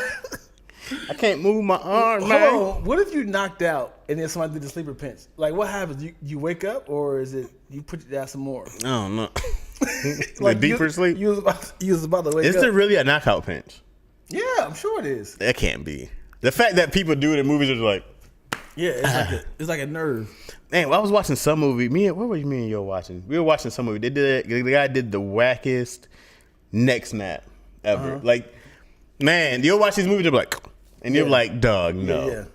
I can't move my arm, man. Hold on. What if you knocked out and then somebody did the sleeper pinch? Like, what happens? You wake up, or is it you put it down some more? I don't know. Like deeper sleep? You was about to wake up. Is there really a knockout pinch? Yeah, I'm sure it is. That can't be. The fact that people do it in movies is like... Yeah, it's like a nerve. Man, well, I was watching some movie. What were me and you watching? We were watching some movie. The guy did the wackest neck snap ever. Like, man, you'll watch these movies, you're like... And you're like, dog, no.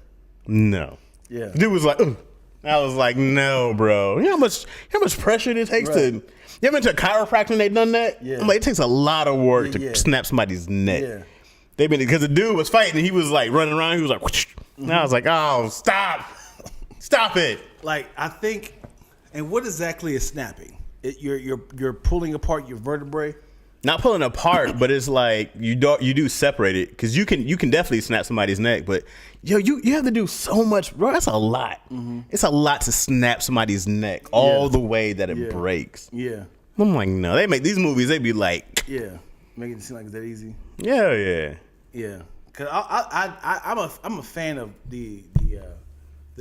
No. Yeah. Dude was like, ugh. I was like, no, bro. You know how much pressure it takes to... You ever been to a chiropractor and they done that? Yeah. I'm like, it takes a lot of work to snap somebody's neck. Yeah. Because the dude was fighting and he was like running around. He was like, whoosh. And I was like, oh, stop. Stop it. Like, I think, and what exactly is snapping? You're pulling apart your vertebrae? Not pulling apart, but it's like you do separate it because you can definitely snap somebody's neck, but you have to do so much, bro. That's a lot. It's a lot to snap somebody's neck all the way that it breaks. Yeah, I'm like, no, they make these movies. They be like, make it seem like it's that easy. Yeah. Cause I'm a fan of the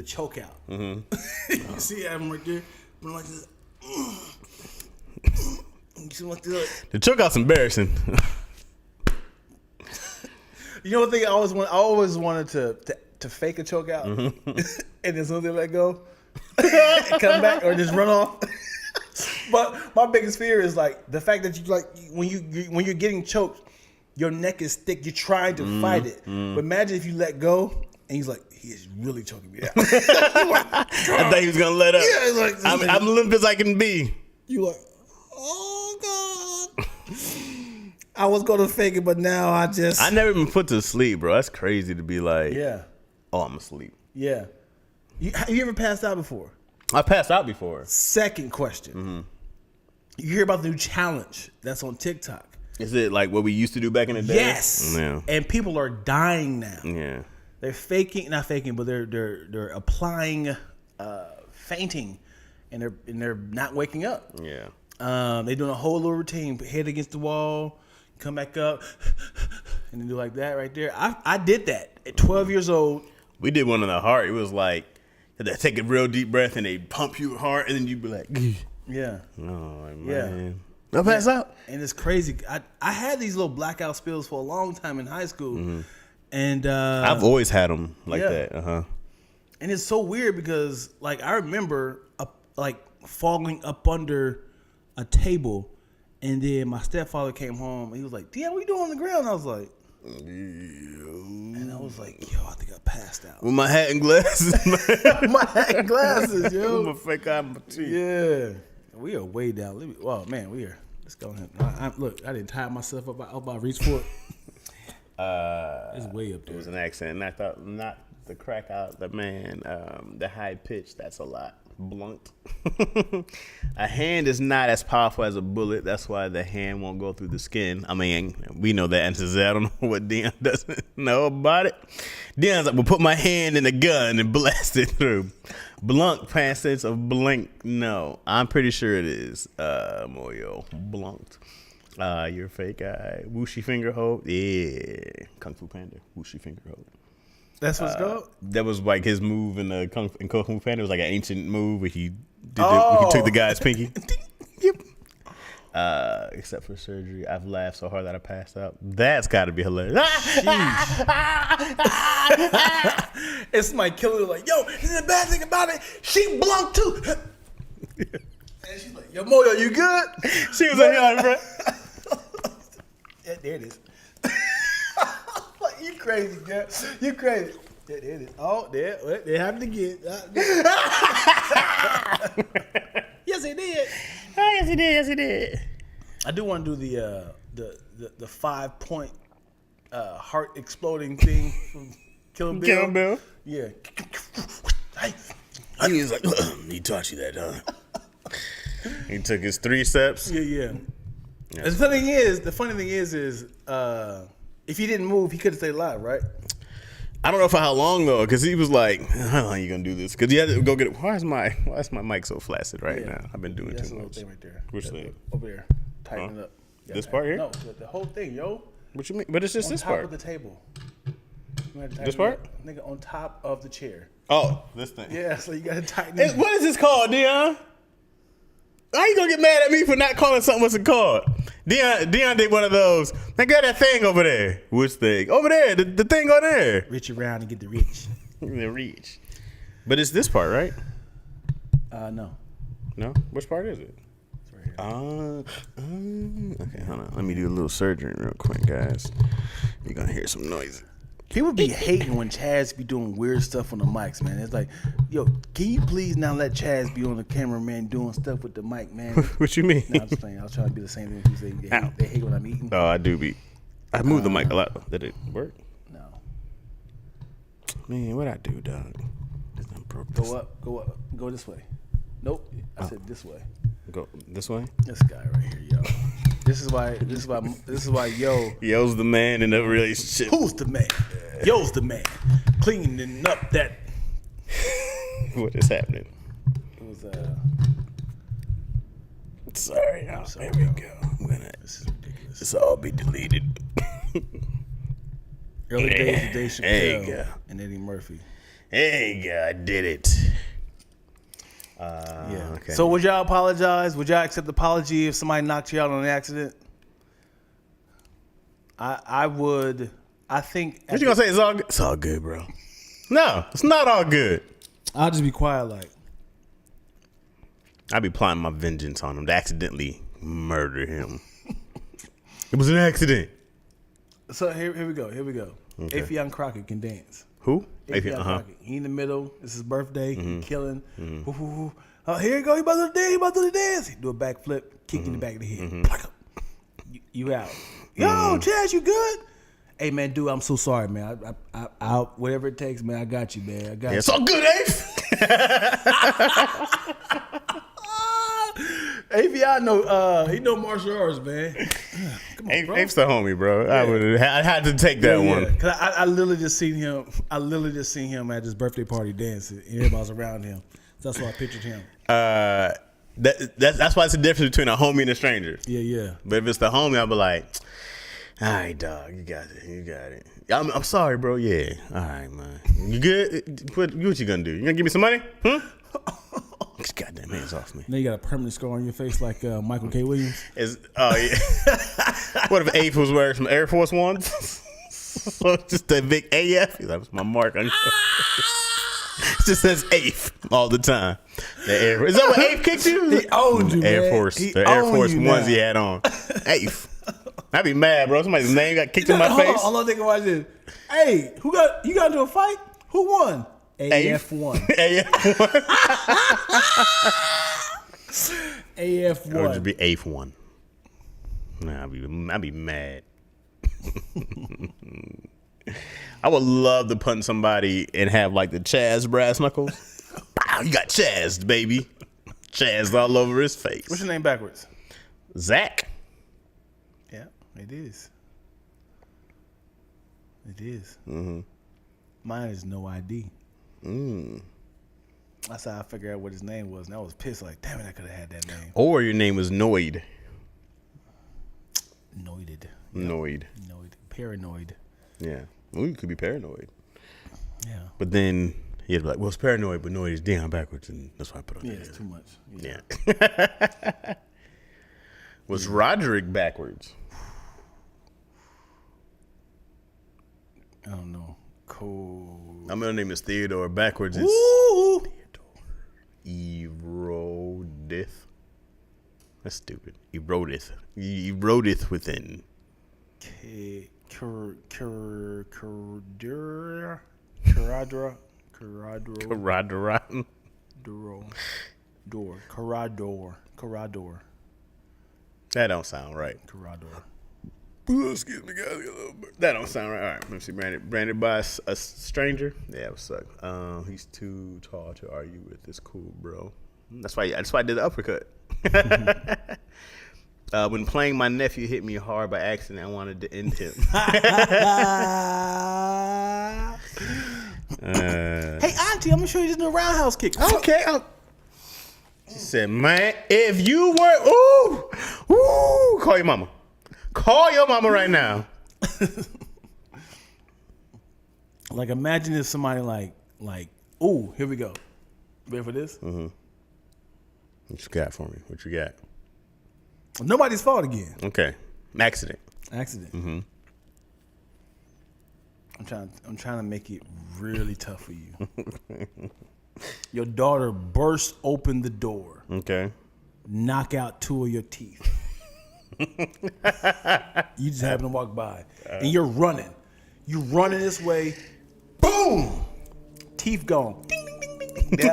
choke out. You see Adam right there, I'm like this. The chokeout's embarrassing. You know what thing I always wanted to fake a chokeout, and then soon they let go, come back or just run off. But my biggest fear is like the fact that when you're getting choked, your neck is thick. You're trying to fight it, but imagine if you let go and he's like, he is really choking me out. I thought he was gonna let up. Yeah, I'm limp as I can be. You like, oh God. I was gonna fake it, but now I never been put to sleep, bro. That's crazy to be like, oh, I'm asleep. Yeah. You ever passed out before? I passed out before. Second question. You hear about the new challenge that's on TikTok? Is it like what we used to do back in the day? Yes. Yeah. And people are dying now. Yeah. They're not faking, but they're applying fainting, and they're not waking up. Yeah. They're doing a whole little routine, head against the wall, come back up, and then do like that right there. I did that at 12 years old. We did one in the heart. It was like they take a real deep breath and they pump you hard, and then you be like, yeah, oh man, yeah. I'll pass out. And it's crazy. I had these little blackout spills for a long time in high school, and I've always had them like that. And it's so weird because like I remember like falling up under a table, and then my stepfather came home and he was like, "Dion, what you doing on the ground?" I was like, and I was like, "Yo, I think I passed out." With my hat and glasses. My hat and glasses, yo. With my fake eye and my teeth. Yeah, we are way down. Well, man, we are. Let's go ahead. Look, I didn't tie myself up. I reached for it. It's way up there. It was an accent, and I thought not the crack out, the man, the high pitch. That's a lot. Blunt. A hand is not as powerful as a bullet. That's why the hand won't go through the skin. I mean, we know the answer to that. I don't know what Dion doesn't know about it. Dion's like, we'll put my hand in the gun and blast it through. Blunt, past tense of blink. No, I'm pretty sure it is. Moyo, blunt. Your fake eye. Whooshy finger hold. Yeah. Kung Fu Panda. Whooshy finger hold. That's what's called? That was like his move in the Kung Fu Panda. It was like an ancient move where he where he took the guy's pinky. Yep. Except for surgery, I've laughed so hard that I passed out. That's got to be hilarious. It's my killer like, yo, the bad thing about it, she blunked too. And she's like, yo, Moyo, you good? She was like, yeah, bro. Yeah, there it is. You crazy, girl. You crazy. There it is. Oh, there happened again. Yes, it did. Oh, yes, he did. Yes, he did. I do want to do the 5-point heart exploding thing from Killing Bill. Killing Bill. Yeah. He was like, he taught you that, huh? He took his 3 steps. Yeah. The funny thing is, if he didn't move, he could have stayed alive, right? I don't know for how long though, because he was like, "How long are you gonna do this?" Because he had to go get it. Why is my mic so flaccid right now? I've been doing that's too the much. Thing right there. Which thing? Over there. Tighten it up. Yeah, this part here? No, the whole thing, yo. What you mean? But it's just this part. On top of the table. This part? Nigga, on top of the chair. Oh, this thing. Yeah, so you gotta tighten it. What is this called, Dion? How you gonna get mad at me for not calling something what's it called? Dion did one of those. They got that thing over there. Which thing? Over there. The thing on there. Reach around and get the reach. The reach. But it's this part, right? No. No? Which part is it? It's right here. Okay, hold on. Let me do a little surgery real quick, guys. You're gonna hear some noise. People be hating when Chaz be doing weird stuff on the mics, man. It's like, yo, can you please not let Chaz be on the camera, man, doing stuff with the mic, man? What you mean? No, I'm just playing. I was trying to do the same thing you say. They hate when I'm eating. Oh, I do be. I moved the mic a lot. Did it work? No. Man, what I do, dog? Go up. Go this way. Nope. I said this way. Go this way? This guy right here, yo. This is why yo. Yo's the man in the relationship. Who's the man? Yo's the man. Cleaning up that. What is happening? It was Sorry, y'all. Here we go. This is ridiculous. This all be deleted. Early days of Dave Chappelle go. and Eddie Murphy. Hey, God, I did it. Yeah. Okay. So would y'all apologize? Would y'all accept the apology if somebody knocked you out on an accident? I would. I think. What you gonna say? It's all good? It's all good, bro. No, it's not all good. I'll just be quiet, like. I'd be plotting my vengeance on him to accidentally murder him. It was an accident. So here we go. Okay. Affion Crockett can dance. Who? Affion Crockett. He in the middle. It's his birthday. He killing. Oh, here you go. He about to do the dance. He do a backflip, kick you in the back of the head. You out. Yo, Chaz, you good? Hey man, dude, I'm so sorry, man. I whatever it takes, man. I got you, man. I got you. It's all good, Ace. Affion know he know martial arts, man. Come on, bro. Apes the homie, bro. I had to take that one. Cause I literally just seen him. At his birthday party dancing. And everybody was around him. So that's why I pictured him. That's why it's the difference between a homie and a stranger. Yeah. But if it's the homie, I'll be like, All right, dog. You got it. You got it. I'm sorry, bro. Yeah. All right, man. You good? What you gonna do? You gonna give me some money? Get your goddamn hands off me. Now you got a permanent scar on your face like Michael K. Williams. Oh, yeah. What if Ape was wearing some Air Force Ones? So just that big AF? That was my mark on your It just says Ape all the time. Is that what Ape kicked you? He owned you, Air man. Force. He The Air owned Force you ones now. he had on. Ape. I'd be mad, bro. Somebody's name got kicked in my face. Hold on, think about this. Hey, you got into a fight? Who won? AF won. AF one. AF It would won. just be Ape one. Nah, I'd be mad. I would love to punch somebody and have like the Chaz brass knuckles. Wow, you got Chaz, baby. Chaz all over his face. What's your name backwards? Zach. Yeah, it is. It is. Mm-hmm. Mine is no ID. That's how I figured out what his name was, and I was pissed. Like, damn it, I could have had that name. Or your name was Noid. Noided. Noid. Paranoid. Yeah. Well, you could be paranoid. Yeah. But then you'd be like, well, it's paranoid, but Noid is Dion backwards, and that's why I put on Yeah, there. it's too much. Yeah. Was Roderick backwards? I don't know. Cool. My middle name is Theodore. Backwards is Ooh. Erodith. That's stupid. Erodith. Erodith within. Caradra. Carador. That don't sound right. Carador. Excuse me, guys. That don't sound right. All right, let me see. Branded by a stranger. Yeah, it would suck. He's too tall to argue with. It's cool, bro. That's why I did the uppercut. When playing, my nephew hit me hard by accident. I wanted to end him. Hey, Auntie, I'm gonna show you this new roundhouse kick. Okay. She said, man, if you were, call your mama. Call your mama right now. Like, imagine if somebody like, ooh, here we go. Ready for this? Mm-hmm. What you got for me? What you got? Nobody's fault again. Okay. Accident. Mm-hmm. I'm trying to make it really tough for you. Your daughter burst open the door. Okay. Knock out 2 of your teeth. You just happen to walk by. And you're running. You're running this way. Boom! Teeth gone. Ding, ding, ding, ding, ding.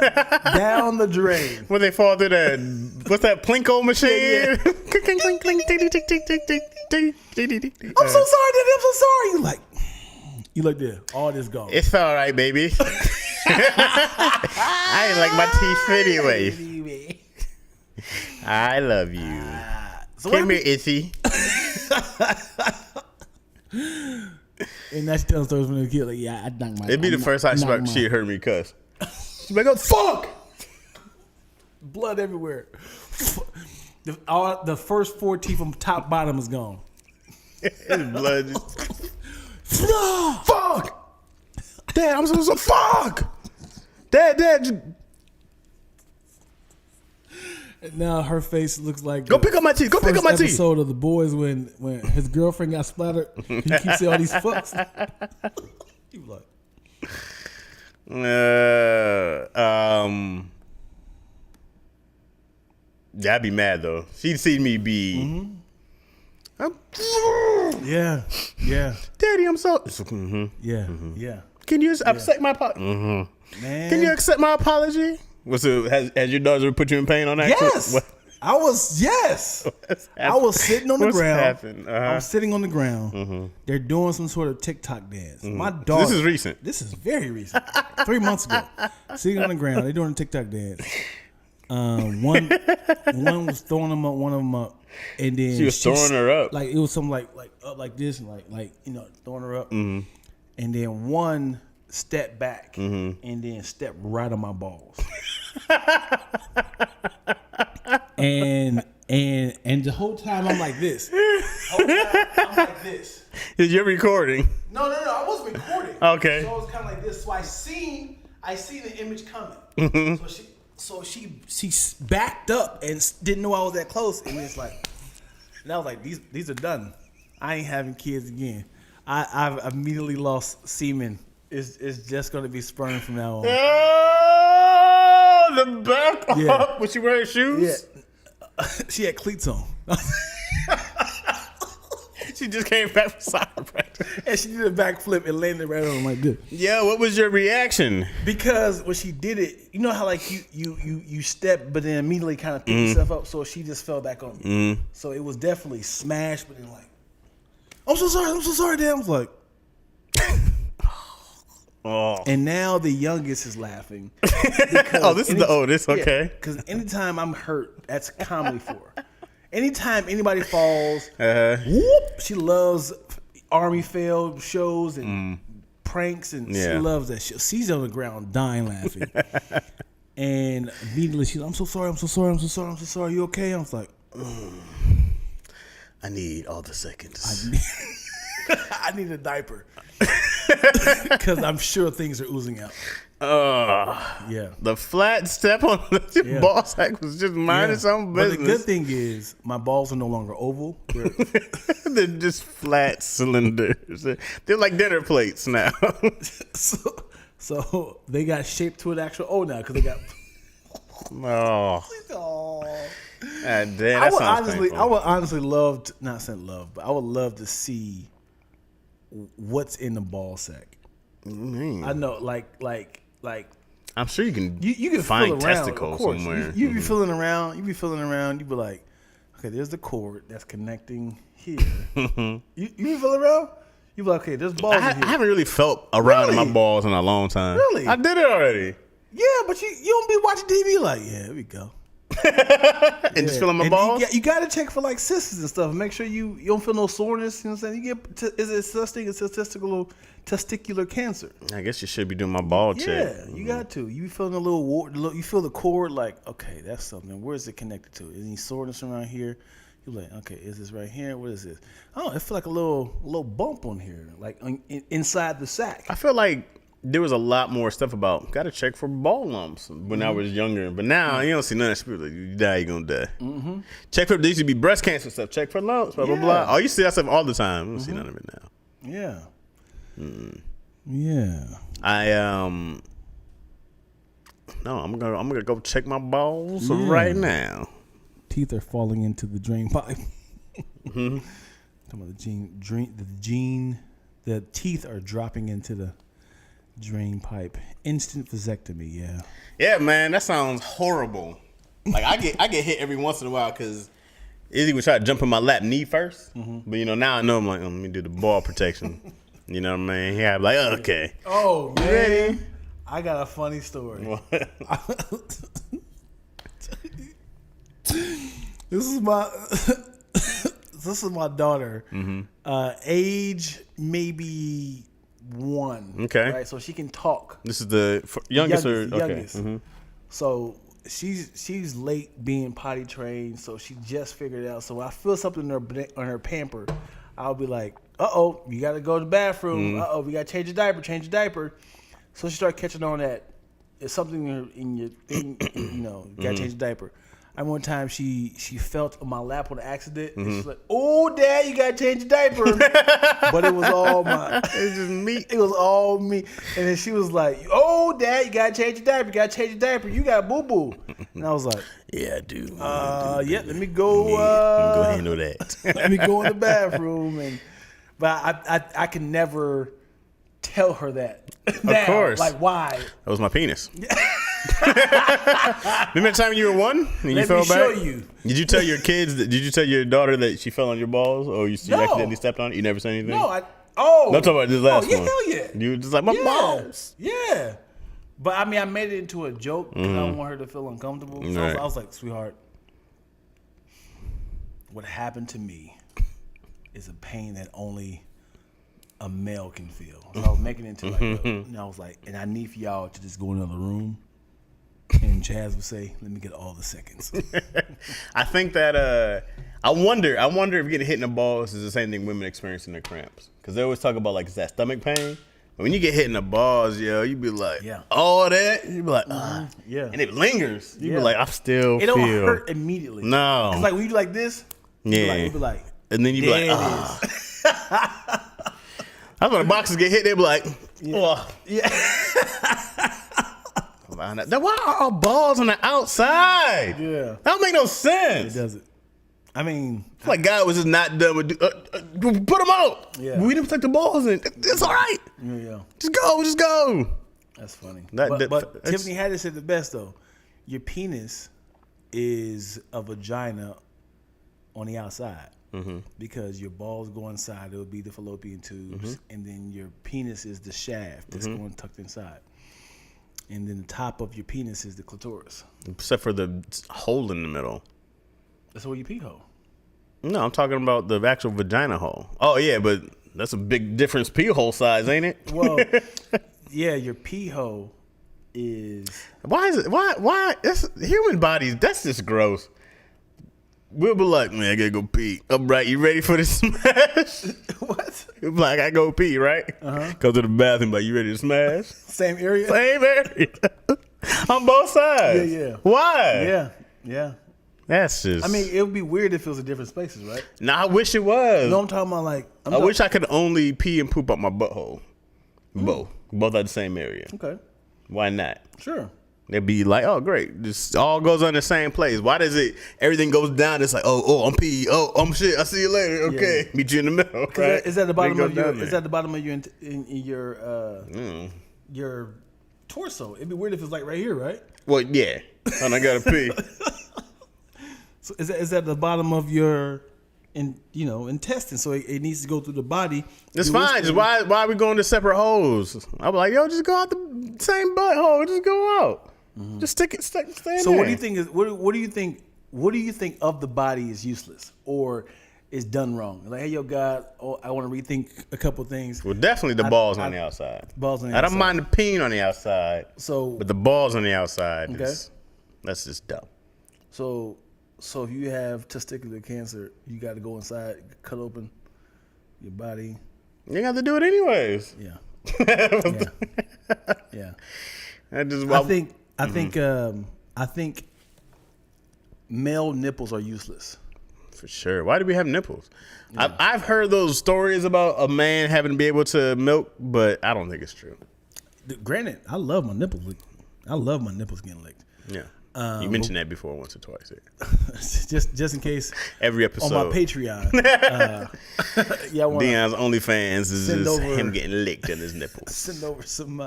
Down the drain. When they fall through that, what's that Plinko machine? Yeah. I'm so sorry, Daddy. I'm so sorry. You like there. All this gone. It's all right, baby. I ain't like my teeth anyway. I love you. So Come here, Issy. And that's telling stories when they kid. Like, yeah, I knocked my. It'd be the first time she heard me cuss. She'd be like, oh, fuck! Blood everywhere. The first 4 teeth from top bottom is gone. Blood just... Fuck! Dad, I'm so fuck! Dad. Now her face looks like Go pick up my teeth. Go pick up my teeth. Episode of The Boys when his girlfriend got splattered. He keeps saying all these fucks. He was like, I'd be mad though. She'd see me be. yeah, Daddy, I'm so. yeah. Can you accept my apology? Man, Can you accept my apology? Has your daughter put you in pain on accident? Yes, What? I was. Yes, I was sitting on the ground. Happened? I'm sitting on the ground. They're doing some sort of TikTok dance. My daughter. This is recent. This is very recent. 3 months ago. Sitting on the ground. They're doing a TikTok dance. One was throwing them up, one of them up, and then She was throwing her up. Like it was something like up like this, and like throwing her up, and then one stepped back and then stepped right on my balls. And And the whole time I'm like this. I'm like this. You're recording. No, I wasn't recording. Okay. So I was kind of like this. So I seen the image coming. Mm-hmm. So she backed up and didn't know I was that close. And it's like, and I was like, these are done. I ain't having kids again. I've immediately lost semen. It's just gonna be sperm from now on. Oh, the back Yeah. up. Was she wearing shoes? Yeah. She had cleats on. She just came back from soccer practice. And she did a backflip and landed right on like this. Yeah, what was your reaction? Because when she did it, you know how like you step, but then immediately kind of pick yourself up. So she just fell back on me. So it was definitely smashed, but then like, I'm so sorry, Dad. I was like, Oh. and now the youngest is laughing. Oh, this is the oldest. Okay. Because anytime I'm hurt, that's comedy for her. Anytime anybody falls, whoop, she loves Army fail shows and pranks, and she loves that shit. She's on the ground dying laughing. And immediately she's, I'm so sorry. You okay? I was like, I need all the seconds. I need a diaper. Because I'm sure things are oozing out. Yeah. The flat step on the ball sack was just minding some business. But the good thing is, my balls are no longer oval. They're just flat cylinders. They're like dinner plates now. So they got shaped to an actual O now because they got. Oh. Damn, that sounds painful. I would honestly love to, not saying love, but I would love to see what's in the ball sack. Mm. I know, like. I'm sure you can. You can find feel around, testicles of course. somewhere. You be feeling around. You be feeling around. You be like, okay, there's the cord that's connecting here. you be feeling around. You be like, okay, there's balls. I in here. haven't really felt around in my balls in a long time. Really? I did it already. Yeah, but you don't be watching TV like, yeah, here we go. And just feeling my balls? You got to check for like cysts and stuff. Make sure you don't feel no soreness. You know what I'm saying? You get, is it such thing as testicular cancer? I guess you should be doing my ball check. Yeah, you got to. You feeling a little wart, you feel the cord like, okay, that's something. Where is it connected to? Is any soreness around here? You're like, okay, is this right here? What is this? Oh, it feel like a little bump on here, like inside the sack. I feel like there was a lot more stuff about got to check for ball lumps when I was younger, but now you don't see none of that. Like, you die, you're gonna die. Mm-hmm. Check for there used to be breast cancer stuff. Check for lumps, blah blah blah. Oh, you see that stuff all the time. You don't see none of it now. Yeah. Yeah. No, I'm gonna go check my balls right now. Teeth are falling into the drain pipe. Talking about the teeth are dropping into the drain pipe. Instant vasectomy. Yeah. Yeah, man, that sounds horrible. Like I get hit every once in a while because Izzy would try to jump in my lap knee first, but now I know I'm like, let me do the ball protection. You know what I mean? Yeah, I'm like, okay. Oh man, ready? I got a funny story. This is my daughter. Age maybe 1. Okay. Right, so she can talk. This is the youngest. Youngest. So she's late being potty trained. So she just figured it out. So when I feel something on her pamper, I'll be like, "Uh-oh, you got to go to the bathroom. Uh-oh, we got to change your diaper." So she started catching on that it's something in your thing, you got to change the diaper. One time she felt on my lap on accident. And she's like, "Oh, Dad, you got to change your diaper." But it was all It's just me. It was all me. And then she was like, "Oh, Dad, you got to change your diaper. You got boo-boo." And I was like, "Yeah, I do. Let me go. Go handle that. Let me go in the bathroom." But I can never tell her that. Now, of course. Like, why? That was my penis. Remember the time you were 1 and you Let fell me back? show you. Did you tell your kids? Did you tell your daughter that she fell on your balls, or you No. accidentally stepped on it? You never said anything. No, No, I'm talking about this last one. Hell yeah. You were just like my balls. Yeah. But I mean, I made it into a joke because I don't want her to feel uncomfortable. So Right. I was like, "Sweetheart, what happened to me is a pain that only a male can feel." So I was making it into and I was like, and I need for y'all to just go in another room and Chaz would say, "Let me get all the seconds." I think that I wonder if getting hit in the balls is the same thing women experience in their cramps, because they always talk about like that stomach pain. But when you get hit in the balls, yo, you be like, all that. You be like, yeah, and it lingers. You be like, I still it feel. don't hurt immediately. No, it's like when you do like this. You be like, and then you be like, That's when the boxers get hit. They be like, yeah. Why are our balls on the outside? Yeah, that don't make no sense. It doesn't. I mean, it's like God was just not done with put them out. Yeah, we didn't take the balls in. It's all right. Yeah, just go. That's funny. But Tiffany Haddish said the best though. Your penis is a vagina on the outside. Mm-hmm. Because your balls go inside, it'll be the fallopian tubes, and then your penis is the shaft that's going tucked inside. And then the top of your penis is the clitoris. Except for the hole in the middle. That's where your pee hole. No, I'm talking about the actual vagina hole. Oh, yeah, but that's a big difference pee hole size, ain't it? Well, yeah, your pee hole is... Why is it? Why? That's, human bodies, that's just gross. We'll be like, man, I gotta go pee. All right, you ready for this smash? What? We'll be like, I go pee, right? Go to the bathroom, like, you ready to smash? Same area? Same area. On both sides. Yeah. Why? Yeah. That's just... I mean, it would be weird if it was in different spaces, right? Nah, I wish it was. No, I'm talking about like... I wish I could only pee and poop out my butthole. Both at the same area. Okay. Why not? Sure. They'd be like, oh, great. This all goes on the same place. Why does it, everything goes down? It's like, oh, I'm pee. Oh, I'm shit. I'll see you later. Okay. Meet you in the middle. Right? Is that the bottom of your, is that the bottom of your, in your torso? It'd be weird if it's like right here, right? Well, yeah. And I gotta pee. So is that the bottom of your, intestine? So it needs to go through the body. It's fine. Just why are we going to separate holes? I was like, yo, just go out the same butthole. Just go out. Just stick it. Stay in so there. what do you think is what do you think? What do you think of the body is useless or is done wrong? Like, hey, yo, God, I want to rethink a couple things. Well, definitely the balls on the outside. Balls on the outside. I don't mind the peeing on the outside. But the balls on the outside, that's just dumb. So if you have testicular cancer, you got to go inside, cut open your body. You got to do it anyways. Yeah. I think male nipples are useless. For sure. Why do we have nipples? Yeah. I've heard those stories about a man having to be able to milk, but I don't think it's true. Granted, I love my nipples. I love my nipples getting licked. Yeah. You mentioned that before once or twice. just in case. Every episode on my Patreon. Dion's OnlyFans is just him getting licked in his nipples. Send over some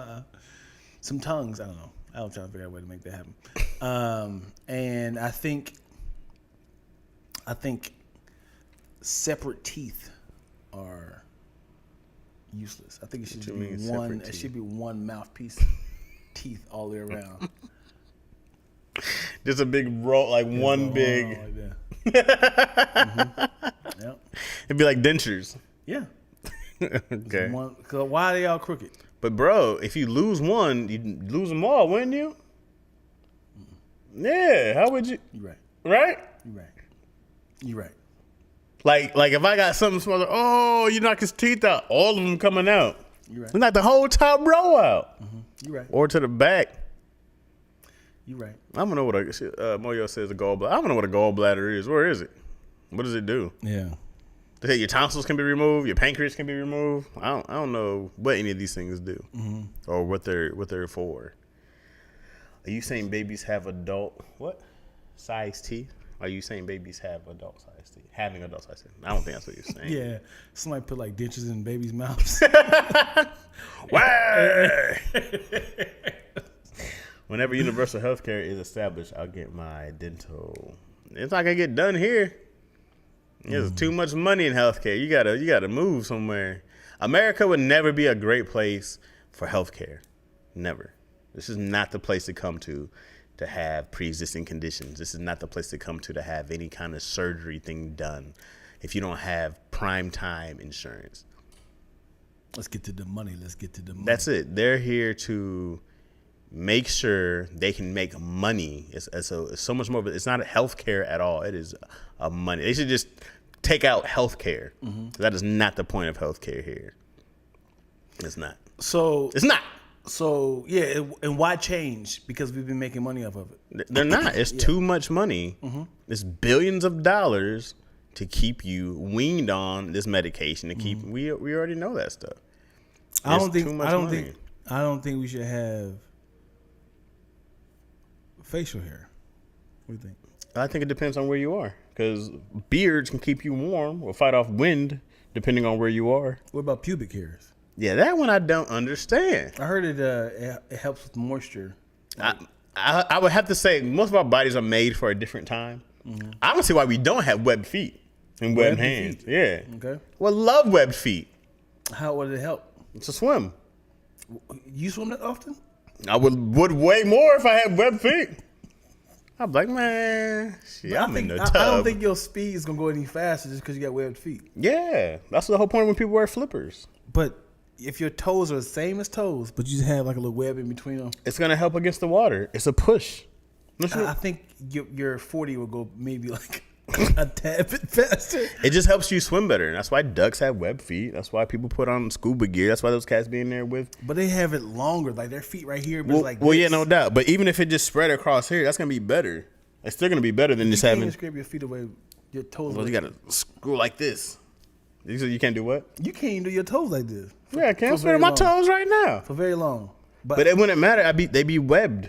tongues. I don't know. I'm trying to figure out a way to make that happen. And I think separate teeth are useless. I think it should be one. It should be one mouthpiece teeth all the way around. Just a big roll, like one big. Like that. Yep. It'd be like dentures. Yeah. Okay. Why are they all crooked? But bro, if you lose one, you lose them all, wouldn't you? Yeah. How would you? You're right. Right? You're right. Like if I got something smaller, you knock his teeth out, all of them coming out. You're right. You knock the whole top row out. You're right. Or to the back. You're right. I don't know what Moyo says a gallbladder. I don't know what a gallbladder is. Where is it? What does it do? Yeah. They say your tonsils can be removed, your pancreas can be removed. I don't know what any of these things do or what they're for. Are you saying babies have adult size teeth? Are you saying babies have adult size teeth? Having adult size teeth? I don't think that's what you're saying. Yeah. Somebody put like dentures in babies' mouths. Whenever universal health care is established, I'll get my dental. It's not gonna get done here. There's too much money in healthcare. You gotta move somewhere. America would never be a great place for healthcare. Never. This is not the place to come to have pre-existing conditions. This is not the place to come to have any kind of surgery thing done if you don't have prime time insurance. Let's get to the money. That's it. They're here to make sure they can make money. It's so much more. But it's not healthcare at all. It is a money. They should just take out healthcare. That is not the point of healthcare here. It's not. So it's not. So yeah, and why change? Because we've been making money off of it. They're not. It's too much money. It's billions of dollars to keep you weaned on this medication. To keep we already know that stuff. I don't think we should have facial hair. What do you think? I think it depends on where you are, because beards can keep you warm or fight off wind depending on where you are. What about pubic hairs? Yeah, that one I don't understand. I heard it helps with moisture. I would have to say most of our bodies are made for a different time. I don't see why we don't have webbed feet and webbed hands. Feet. Yeah. Okay. Well, love webbed feet. How would it help? To swim. You swim that often? I would way more if I had webbed feet. I'm like, man, shit, I'm in the tub. I don't think your speed is gonna go any faster just because you got webbed feet. Yeah, that's the whole point when people wear flippers. But if your toes are the same as toes, but you just have like a little web in between them, it's gonna help against the water. It's a push. I think your 40 will go maybe like a tad bit faster. It just helps you swim better. And that's why ducks have webbed feet. That's why people put on scuba gear. That's why those cats be in there with. But they have it longer, like their feet right here. But Well, it's like well yeah, no doubt. But even if it just spread across here, that's gonna be better. It's still gonna be better than just having. You can't scrape your feet away, your toes. Well, you gotta screw like this. You can't do what? You can't even do your toes like this. Yeah, I can't spread my toes right now for very long. But it wouldn't matter. They be webbed.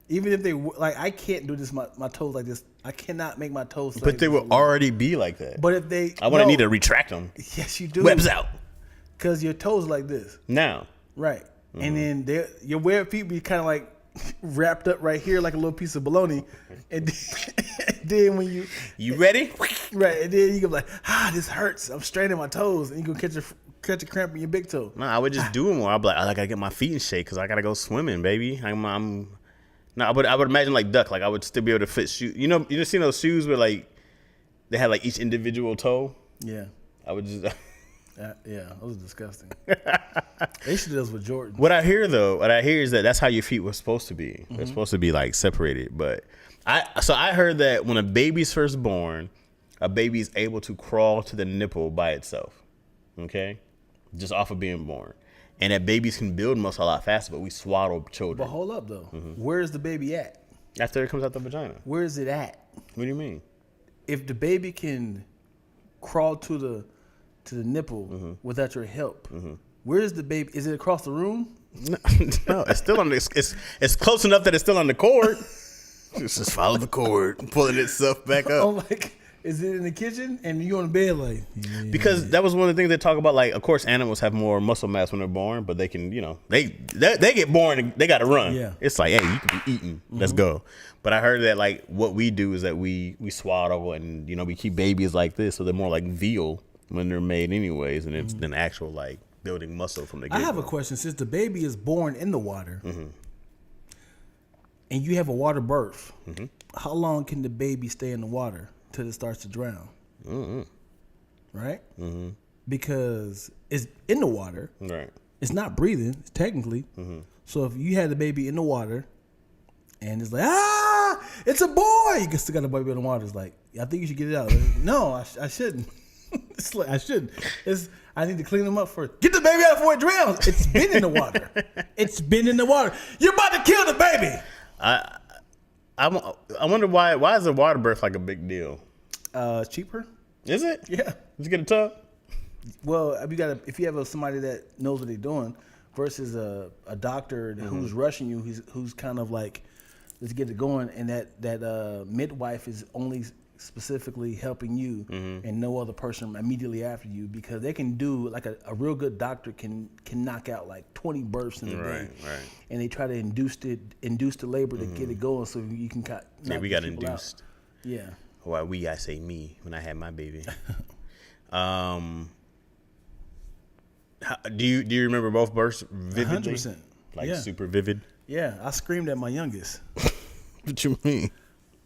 Even if they like, I can't do this my toes like this. I cannot make my toes. But they will already be like that. But if they, I wouldn't need to retract them. Yes, you do. Webs out. Because your toes like this. Now. Right. And then your webbed feet be kind of like wrapped up right here like a little piece of bologna. And then when you ready? Right. And then you go like, this hurts. I'm straining my toes. And you go catch a cramp in your big toe. No, I would just do it more. I'd be like, I gotta get my feet in shape because I gotta go swimming, baby. No, I would imagine like duck. Like I would still be able to fit shoes. You just seen those shoes where like they had like each individual toe. Yeah. I would just. Yeah, those are disgusting. They should do those with Jordan. What I hear is that's how your feet were supposed to be. They're supposed to be like separated. But I heard that when a baby's first born, a baby is able to crawl to the nipple by itself. Okay, just off of being born. And that babies can build muscle a lot faster, but we swaddle children. But hold up, though. Where is the baby at? After it comes out the vagina. Where is it at? What do you mean? If the baby can crawl to the nipple without your help, where is the baby? Is it across the room? No, it's still on the. It's close enough that it's still on the cord. Just follow the cord, pulling itself back up. Oh my! Is it in the kitchen and you on the bed like? Yeah. Because that was one of the things they talk about. Like, of course, animals have more muscle mass when they're born, but they can, they get born and they got to run. Yeah, it's like, hey, you can be eating. Let's go. But I heard that like what we do is that we swaddle and we keep babies like this, so they're more like veal when they're made anyways, and it's an actual like building muscle from the get-go. I have a question. Since the baby is born in the water, and you have a water birth, how long can the baby stay in the water till it starts to drown? Right? Because it's in the water. Right. It's not breathing, technically. So if you had the baby in the water, and it's like, it's a boy, you still got the baby in the water. It's like, I think you should get it out. Like, no, I shouldn't. It's like I shouldn't. I need to clean them up first. Get the baby out before it drowns. It's been in the water. It's been in the water. You're about to kill the baby. I wonder why is a water birth like a big deal? Cheaper. Is it? Yeah. Did you get a tub? Well, if you have somebody that knows what they're doing versus a doctor who's rushing you, who's kind of like, let's get it going, and that midwife is only specifically helping you and no other person immediately after you, because they can do like a real good doctor can knock out like 20 births in a day, right. And they try to induce the labor to get it going so you can cut. Yeah, we got induced. Out. Yeah. Well, I say me when I had my baby. Do you remember both births vividly? 100%. Like super vivid. Yeah, I screamed at my youngest. What you mean?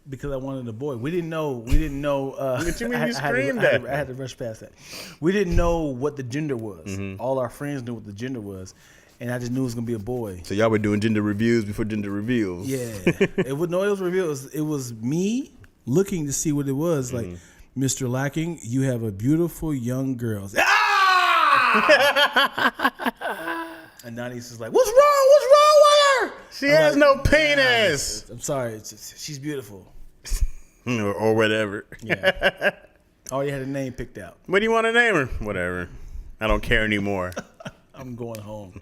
Because I wanted a boy. We didn't know. What you mean you screamed at? I had to rush past that. We didn't know what the gender was. All our friends knew what the gender was. and I just knew it was gonna be a boy. So y'all were doing gender reviews before gender reveals. Yeah, it was revealed. It was me looking to see what it was. Like, Mr. Lacking, you have a beautiful young girl. And Nani's just like, what's wrong? What's wrong with her? She has no penis. I'm sorry. She's beautiful. or whatever. Yeah. Already had a name picked out. What do you want to name her? Whatever. I don't care anymore. I'm going home.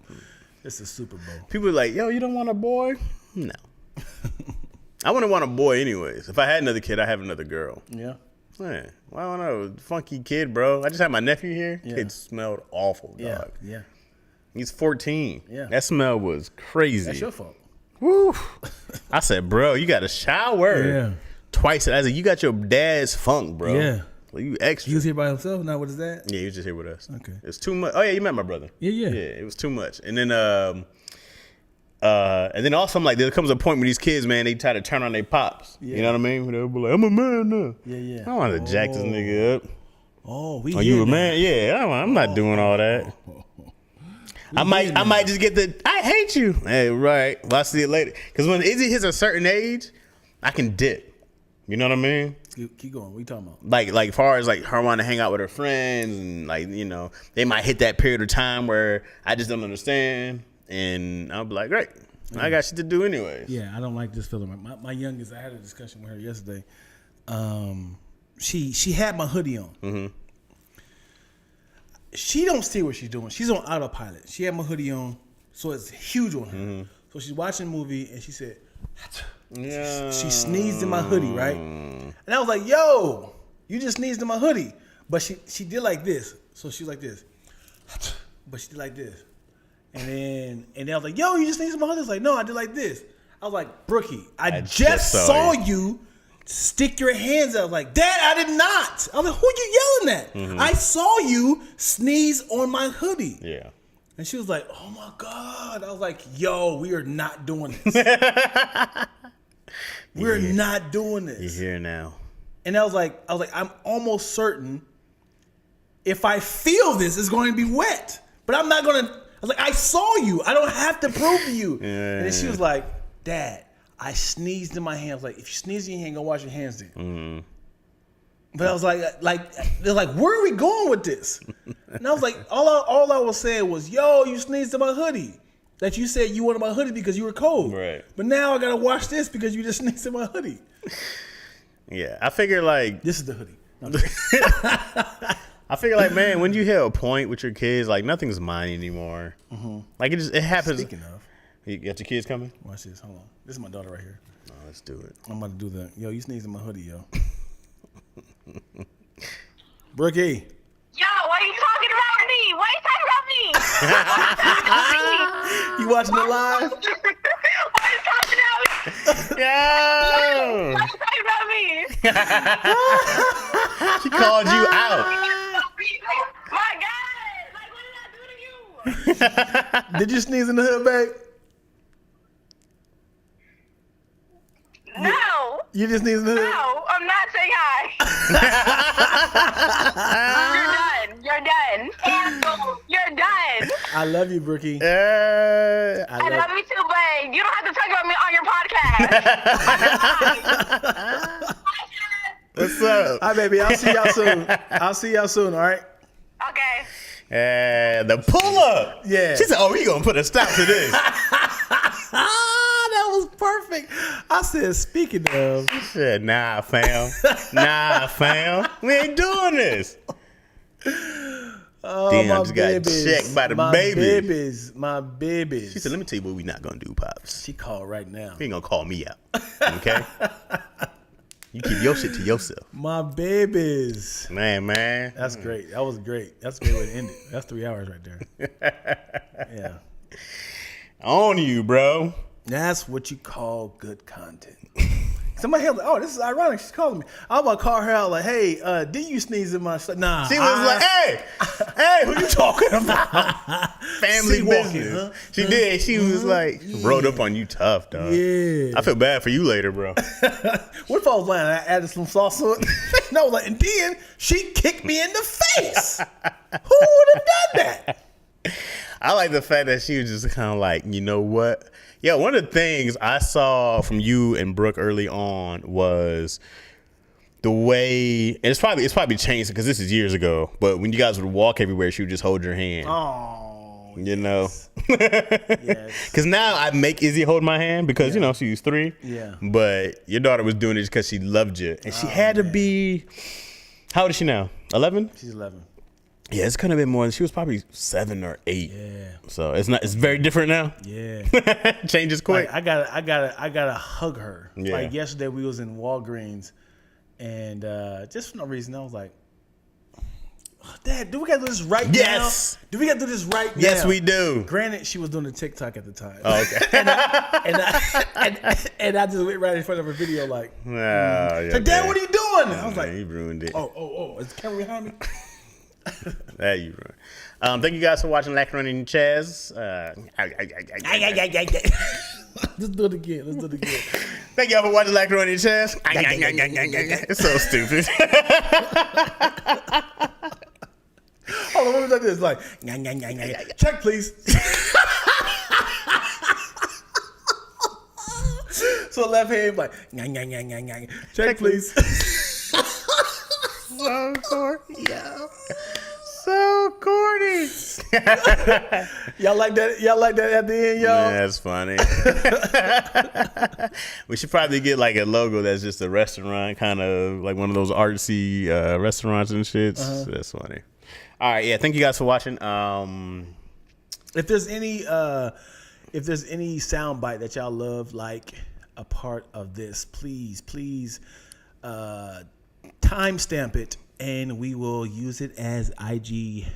It's a Super Bowl. People are like, yo, you don't want a boy? No. I wouldn't want a boy anyways. If I had another kid, I'd have another girl. Yeah. Man, well, I don't know. Funky kid, bro. I just had my nephew here. Yeah. Kid smelled awful, Yeah. dog. Yeah. He's 14. Yeah. That smell was crazy. That's your fault. Woo. I said, bro, you got to shower. Yeah. Twice. I said, you got your dad's funk, bro. Yeah. Well, you extra. He was here by himself? Now what is that? Yeah, he was just here with us. Okay. It's too much. Oh, yeah, you met my brother. Yeah. Yeah, it was too much. And then also I'm like, there comes a point where these kids, man, they try to turn on their pops. Yeah. You know what I mean? They'll be like, I'm a man now. Yeah. I don't want to jack this nigga up. Oh, Are you a man? Yeah, I'm not doing all that. I might just get the I hate you. Hey, right. Well, I'll see it later. Because when Izzy hits a certain age, I can dip. You know what I mean? Keep going. What are you talking about? Like far as like her wanting to hang out with her friends and like, you know, they might hit that period of time where I just don't understand. And I'll be like, great. I got shit to do anyways. Yeah, I don't like this feeling. My youngest, I had a discussion with her yesterday. She had my hoodie on. Mm-hmm. She don't see what she's doing. She's on autopilot. She had my hoodie on, so it's huge on her. Mm-hmm. So she's watching a movie, and she said, yeah. She sneezed in my hoodie, right? And I was like, yo, you just sneezed in my hoodie. But she did like this. So she was like this. But she did like this. And then I was like, yo, you just sneezed in my hoodie? I was like, no, I did like this. I was like, Brookie, I just saw you stick your hands out. Like, Dad, I did not. I was like, who are you yelling at? Mm-hmm. I saw you sneeze on my hoodie. Yeah. And she was like, oh my God. I was like, yo, we are not doing this. We're not doing this. You're here now. And I was like, I'm almost certain if I feel this, it's going to be wet. But I'm not going to. I was like, I saw you. I don't have to prove to you. Yeah. And then she was like, Dad, I sneezed in my hands. Like, if you sneeze in your hand, go wash your hands then. Mm-hmm. But I was like, they're like, where are we going with this? And I was like, all I was saying was, yo, you sneezed in my hoodie. That you said you wanted my hoodie because you were cold. Right. But now I got to wash this because you just sneezed in my hoodie. Yeah, I figure like... This is the hoodie. I figure like, man, when you hit a point with your kids, like nothing's mine anymore. Mm-hmm. Like it happens. Speaking of... You got your kids coming? Watch this. Hold on. This is my daughter right here. Oh, let's do it. I'm about to do the... Yo, you sneezed in my hoodie, yo. Brookie. Yo, why are you talking about me? Why are you talking about me? You watching it live? Why are you talking about me? Yo! Why are you talking about me? She called you out. My God! Like, what did I do to you? Did you sneeze in the hood, babe? No. You just sneezed in the hood? No, I'm not saying hi. You're done. You're done. I love you, Brookie. I love you too, but you don't have to talk about me on your podcast. What's up? Hi, baby. I'll see y'all soon. All right. Okay. The pull up. Yeah. She said, "Oh, we gonna put a stop to this." That was perfect. I said, speaking of. She said, "Nah, fam. We ain't doing this." Oh, Dion my just got babies. checked by the my baby. My babies. She said, "Let me tell you what we not gonna do, pops. She called right now. You ain't gonna call me out, okay? You keep your shit to yourself." My babies. Man. That's great. That was great. That's a great way to end it. That's 3 hours right there. Yeah. On you, bro. That's what you call good content. Somebody held, oh, this is ironic. She's calling me. I'm about to call her out like, hey, did you sneeze in my stuff? Nah. She was like, hey, who you talking about? Family business. Huh? She did. She was like, rode up on you tough, dog. Yeah. I feel bad for you later, bro. What if I was lying? I added some sauce to it. And I was like, and then she kicked me in the face. Who would have done that? I like the fact that she was just kind of like, you know what? Yeah, one of the things I saw from you and Brooke early on was the way, and it's probably changed because this is years ago, but when you guys would walk everywhere, she would just hold your hand. Oh, you know? Yes. Because now I make Izzy hold my hand because, you know, she's 3. Yeah. But your daughter was doing it just because she loved you. And she had to be, how old is she now? 11? She's 11. Yeah, it's gonna be more. She was probably 7 or 8. Yeah. So it's very different now. Yeah. Changes quick. Like, I gotta hug her. Yeah. Like yesterday we was in Walgreens, and just for no reason I was like, Dad, do we gotta do this right Yes. now? Do we gotta do this right now? Yes, we do. Granted, she was doing the TikTok at the time. Oh, okay. and I just went right in front of her video like, yeah, Dad, what are you doing? I was like, you ruined it. oh, is the camera behind me? That you ruined. Thank you guys for watching Lackaroni Chaz. Let's do it again. Thank y'all for watching Lackaroni Chaz. It's so stupid. Hold on, what was like this? Like, check please. So left hand like, check please. So corny, yo. So corny. Y'all like that? Y'all like that at the end, y'all? Man, that's funny. We should probably get like a logo that's just a restaurant, kind of like one of those artsy restaurants and shit. That's funny. All right, yeah. Thank you guys for watching. If there's any sound bite that y'all love, like a part of this, please timestamp it, and we will use it as IG.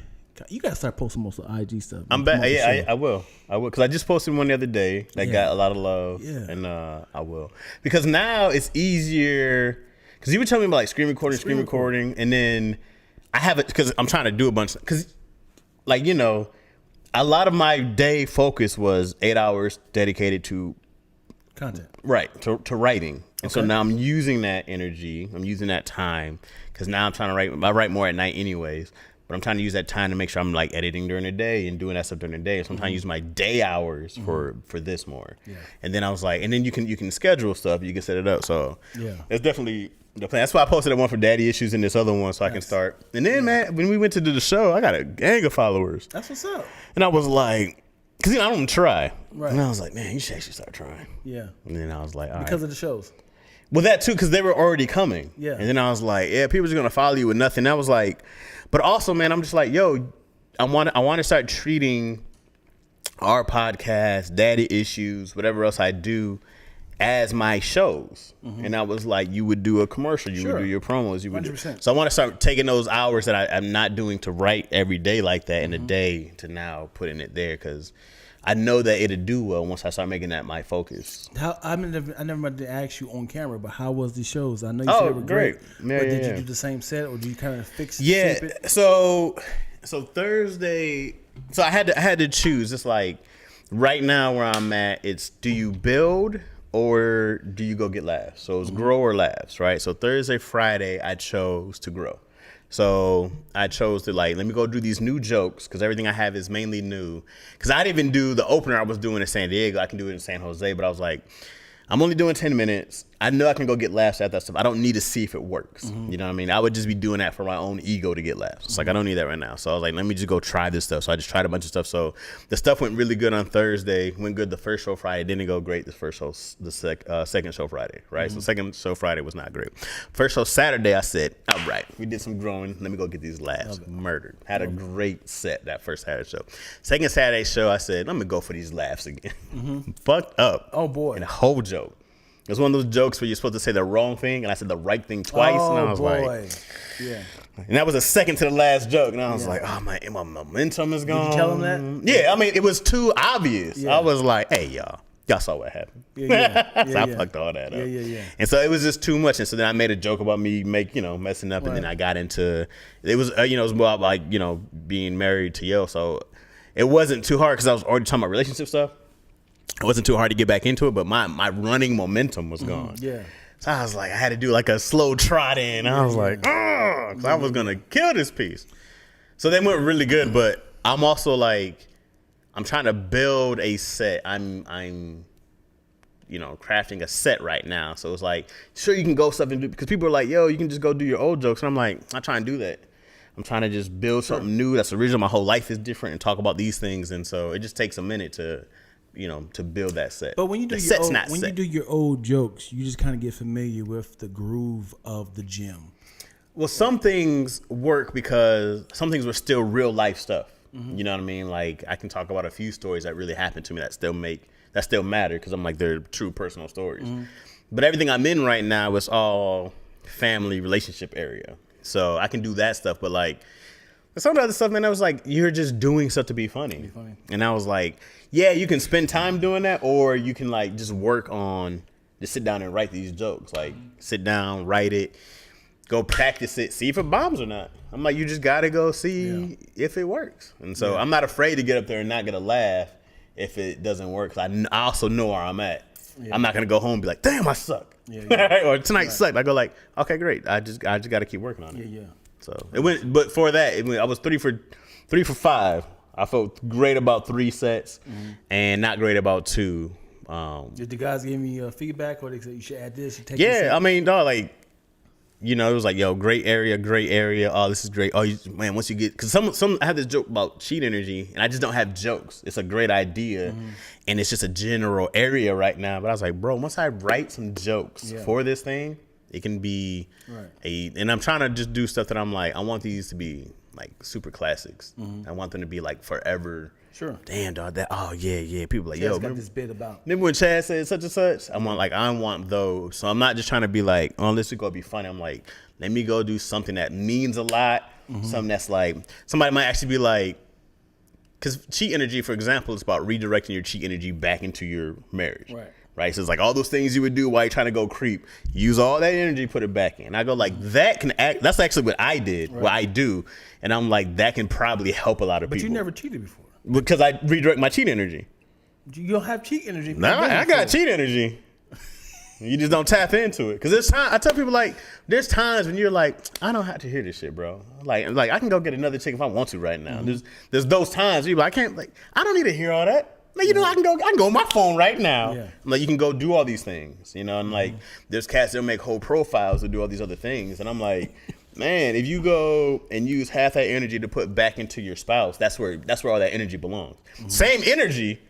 You gotta start posting most of the IG stuff. I'm back. Yeah, I will. Because I just posted one the other day that got a lot of love. Yeah. And I will. Because now it's easier. Because you were telling me about like screen recording. And then I have it because I'm trying to do a bunch. Because, like, you know, a lot of my day focus was 8 hours dedicated to Content. Right, to writing. And so now I'm using that energy. I'm using that time. Because now I'm trying to write. I write more at night anyways. But I'm trying to use that time to make sure I'm like editing during the day and doing that stuff during the day. So I'm trying to use my day hours for this more. Yeah. And then I was like, and then you can schedule stuff. You can set it up. So it's definitely the plan. That's why I posted that one for Daddy Issues and this other one so I can start. And then man, when we went to do the show, I got a gang of followers. That's what's up. And I was like, because you know I don't try. Right. And I was like, man, you should actually start trying. Yeah. And then I was like, all because right. of the shows. Well, that too, because they were already coming. Yeah. And then I was like, yeah, people are just gonna follow you with nothing. I was like, but also, man, I'm just like, yo, I want to start treating our podcast, Daddy Issues, whatever else I do, as my shows. And I was like, you would do a commercial, you would do your promos, you would 100%. do. So I want to start taking those hours that I'm not doing to write every day like that in a day to now putting it there because I know that it'll do well once I start making that my focus. I never meant to ask you on camera, but how was the shows? I know you said they were great. Yeah, but did you do the same set, or do you kind of shape it? So Thursday. So I had to choose. It's like right now where I'm at. It's do you build or do you go get laughs? So it's grow or laughs, right? So Thursday, Friday, I chose to grow. So I chose to let me go do these new jokes because everything I have is mainly new. Because I didn't even do the opener I was doing in San Diego. I can do it in San Jose, but I was like, I'm only doing 10 minutes. I know I can go get laughs at that stuff. I don't need to see if it works. You know what I mean? I would just be doing that for my own ego to get laughs. It's like, I don't need that right now. So I was like, let me just go try this stuff. So I just tried a bunch of stuff. So the stuff went really good on Thursday. Went good the first show Friday. Didn't go great the second show Friday, right? So second show Friday was not great. First show Saturday, I said, all right, we did some growing. Let me go get these laughs. Murdered. Had a great set that first Saturday show. Second Saturday show, I said, let me go for these laughs again. Fucked up. Oh, boy. And a whole joke. It was one of those jokes where you're supposed to say the wrong thing, and I said the right thing twice, and I was like, yeah. And that was a second to the last joke, and I was like, oh, my momentum is gone. Did you tell him that? Yeah, I mean, it was too obvious. Yeah. I was like, hey, y'all saw what happened. Yeah. So I fucked all that up. Yeah. And so it was just too much, and so then I made a joke about me messing up, and then I got into, it was, it was more like, being married to Yo, so it wasn't too hard because I was already talking about relationship stuff. It wasn't too hard to get back into it, but my running momentum was gone. Yeah. So I was like, I had to do like a slow trot in. I was like, because I was going to kill this piece. So that went really good, but I'm also like, I'm trying to build a set. I'm crafting a set right now. So it's like, sure, you can go stuff and do, because people are like, yo, you can just go do your old jokes. And I'm like, I'm trying to do that. I'm trying to just build something new that's original. My whole life is different and talk about these things. And so it just takes a minute to build that set. But when you do you do your old jokes, you just kind of get familiar with the groove of the gym. Well, some things work because some things were still real life stuff. You know what I mean? Like, I can talk about a few stories that really happened to me that still matter, because I'm like, they're true personal stories. But everything I'm in right now is all family relationship area. So I can do that stuff. But like, some of the other stuff, man, I was like, you're just doing stuff to be funny. And I was like, yeah, you can spend time doing that, or you can like just work on, just sit down and write these jokes. Like, sit down, write it, go practice it, see if it bombs or not. I'm like, you just got to go see if it works. And so I'm not afraid to get up there and not get a laugh if it doesn't work. 'Cause I also know where I'm at. I'm not going to go home and be like, damn, I suck. Or tonight sucked. I go like, okay, great. I just got to keep working on it. So it went, but for that, I was 3 for 5. I felt great about 3 sets and not great about 2. Did the guys give me feedback, or they said you should add this? You take Yeah, I mean, dog, like, it was like, yo, great area. Oh, this is great. Oh, man, once you get, because some I have this joke about cheat energy, and I just don't have jokes. It's a great idea, and it's just a general area right now. But I was like, bro, once I write some jokes for this thing, it can be and I'm trying to just do stuff that I'm like, I want these to be like super classics. I want them to be like forever. Sure. Damn, dog. People like, yo, got this bit about. Remember when Chaz said such and such? I want those. So I'm not just trying to be like, oh, this is gonna be funny. I'm like, let me go do something that means a lot. Something that's like, somebody might actually be like, because cheat energy, for example, is about redirecting your cheat energy back into your marriage. Right. So it's like all those things you would do while you're trying to go creep. Use all that energy, put it back in. I go like, that can act. That's actually what I did. What I do, and I'm like, that can probably help a lot of people. But you never cheated before. Because I redirect my cheat energy. You don't have cheat energy. Nah, I got cheat energy. You just don't tap into it. Because there's time. I tell people, like, there's times when you're like, I don't have to hear this shit, bro. Like I can go get another chick if I want to right now. There's those times where you're like, I don't need to hear all that. Like, I can go on my phone right now. I'm like, you can go do all these things, and like, there's cats that'll make whole profiles to do all these other things, and I'm like, man, if you go and use half that energy to put back into your spouse, that's where all that energy belongs. Same energy,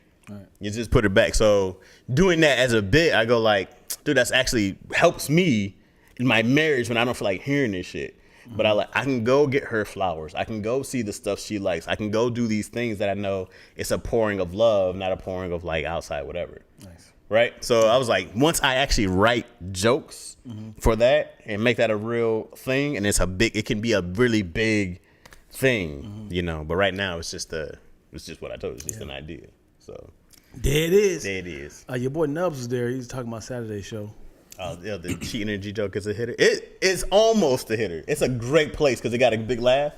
you just put it back. So doing that as a bit, I go like, dude, that's actually helps me in my marriage when I don't feel like hearing this shit. But I can go get her flowers. I can go see the stuff she likes. I can go do these things that I know it's a pouring of love, not a pouring of like outside whatever. Nice. Right? So I was like, once I actually write jokes for that and make that a real thing, and it can be a really big thing, But right now it's just what I told you. It's just an idea. So there it is. Your boy Nubs was there. He was talking about Saturday's show. The cheat energy joke is a hitter. It is almost a hitter. It's a great place because it got a big laugh.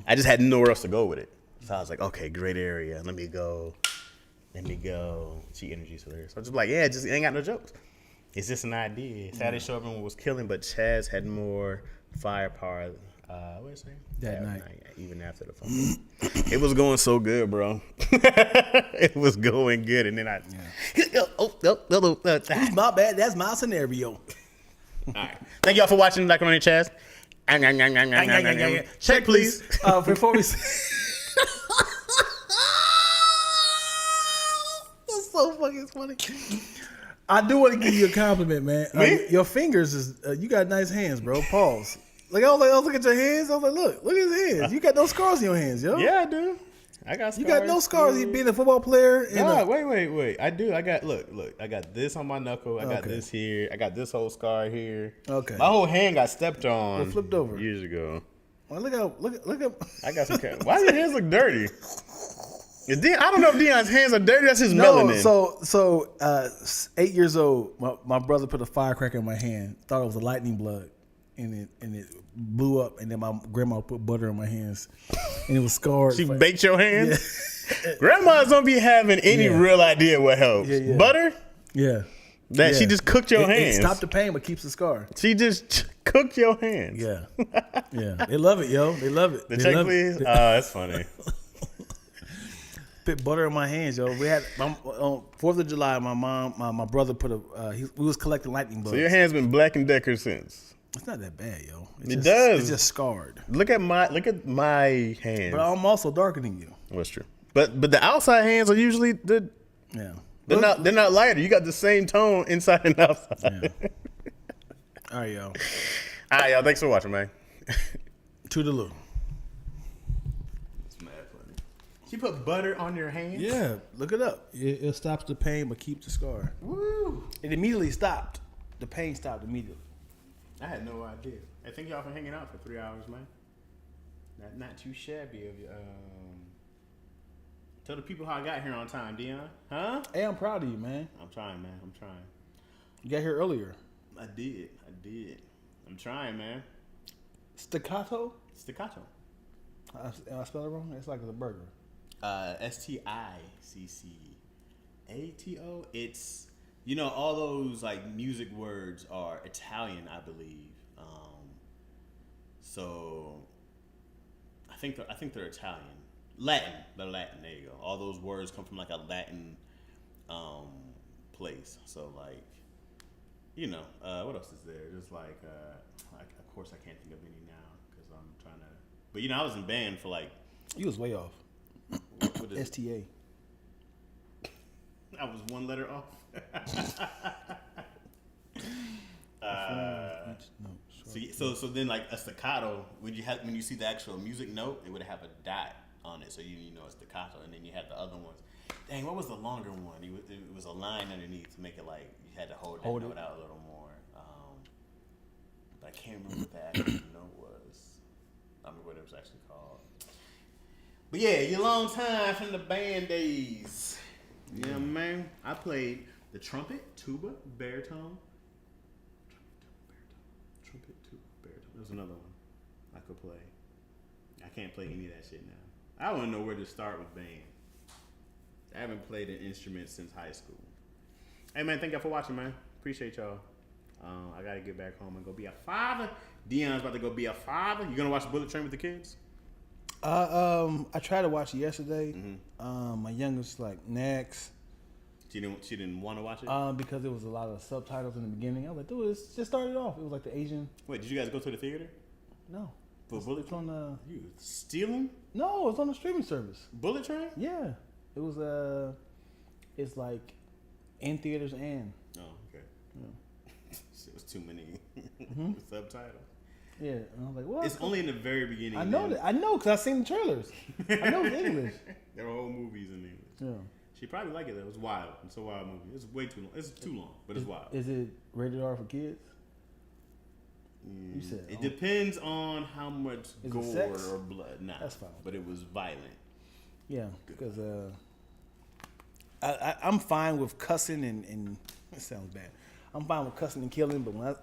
I just had nowhere else to go with it. So I was like, okay, great area. Let me go. Cheat energy's hilarious. So I was just like, yeah, just ain't got no jokes. It's just an idea. Saturday show everyone was killing, but Chaz had more firepower. What is it? That night. Even after the phone. It was going so good, bro. It was going good, and then My bad. That's my scenario. All right. Thank y'all for watching Lackaroni Chaz. Check, please. Before we. That's so fucking funny. I do want to give you a compliment, man. Your fingers is you got nice hands, bro. Pause. Like I was like, look at your hands. I was like, look at his hands. You got no scars in your hands, yo. Yeah, I do. I got scars. You got no scars. You being a football player. No, wait. I do. I got look. I got this on my knuckle. I got this here. I got this whole scar here. Okay. My whole hand got stepped on. It flipped over years ago. Well, look at. I got some. Why do your hands look dirty? I don't know if Dion's hands are dirty. That's his melanin. So 8 years old, my brother put a firecracker in my hand. Thought it was a lightning bug, and it blew up. And then my grandma put butter on my hands, and it was scarred. She baked your hands. Yeah. Grandmas don't be having any real idea what helps. Yeah. Butter. Yeah. She just cooked your hands. It stopped the pain, but keeps the scar. She just cooked your hands. Yeah. Yeah. They love it, yo. They love it. The check, please. That's funny. spit butter in my hands, yo. We had on 4th of July. My mom, my brother put we was collecting lightning bugs. So your hand's been Black and Decker since. It's not that bad, yo. It does. It's just scarred. Look at my hands. But I'm also darker than you. That's true. But the outside hands are usually Yeah. they're not lighter. You got the same tone inside and outside. Yeah. All right, yo. All right, y'all. Thanks for watching, man. Toodaloo. It's mad funny. She put butter on your hands? Yeah, look it up. It stops the pain but keeps the scar. Woo! It immediately stopped. The pain stopped immediately. I had no idea. I thank y'all for hanging out for 3 hours, man. Not too shabby of you. Tell the people how I got here on time, Dion. Huh? Hey, I'm proud of you, man. I'm trying, man. I'm trying. You got here earlier. I did. I'm trying, man. Staccato? Staccato. I spell it wrong? It's like it's a burger. Sticcato. It's, all those like music words are Italian, I believe. So I think they're Italian. Latin. They're Latin. There you go. All those words come from like a Latin place. So like, what else is there? Just like, of course I can't think of any now because I'm trying to. But I was in band for like. You was way off. What is STA. I was one letter off. So then like a staccato, when you see the actual music note, it would have a dot on it, so you know it's staccato, and then you had the other ones. Dang, what was the longer one? It was a line underneath to make it like you had to hold note out a little more. But I can't remember what the actual note was. I don't remember what it was actually called. But yeah, your long time from the band days. Yeah, man. I played the trumpet, tuba, baritone. Trumpet, tuba, baritone. There's another one I could play. I can't play any of that shit now. I want to know where to start with band. I haven't played an instrument since high school. Hey, man, thank y'all for watching, man. Appreciate y'all. I got to get back home and go be a father. Dion's about to go be a father. You going to watch Bullet Train with the kids? I tried to watch it yesterday. Mm-hmm. My youngest like next. She didn't want to watch it? Because there was a lot of subtitles in the beginning. I was like, dude, it's just started off. It was like the Asian. Wait, did you guys go to the theater? No. For Bullet Train? It's on you stealing? No, it's on the streaming service. Bullet Train? Yeah. It was it's like in theaters and. Oh, okay. Yeah. It was too many subtitles. Yeah, and I was like, "What?" It's only in the very beginning. I know that. I know because I've seen the trailers. I know it's English. There were whole movies in English. Yeah. She probably liked it though. It was wild. It's a wild movie. It's way too long. It's too long, but it's wild. Is it rated R for kids? You said it depends on how much gore or blood. Nah, that's fine. But it was violent. Yeah, because I'm fine with cussing and it sounds bad. I'm fine with cussing and killing, but when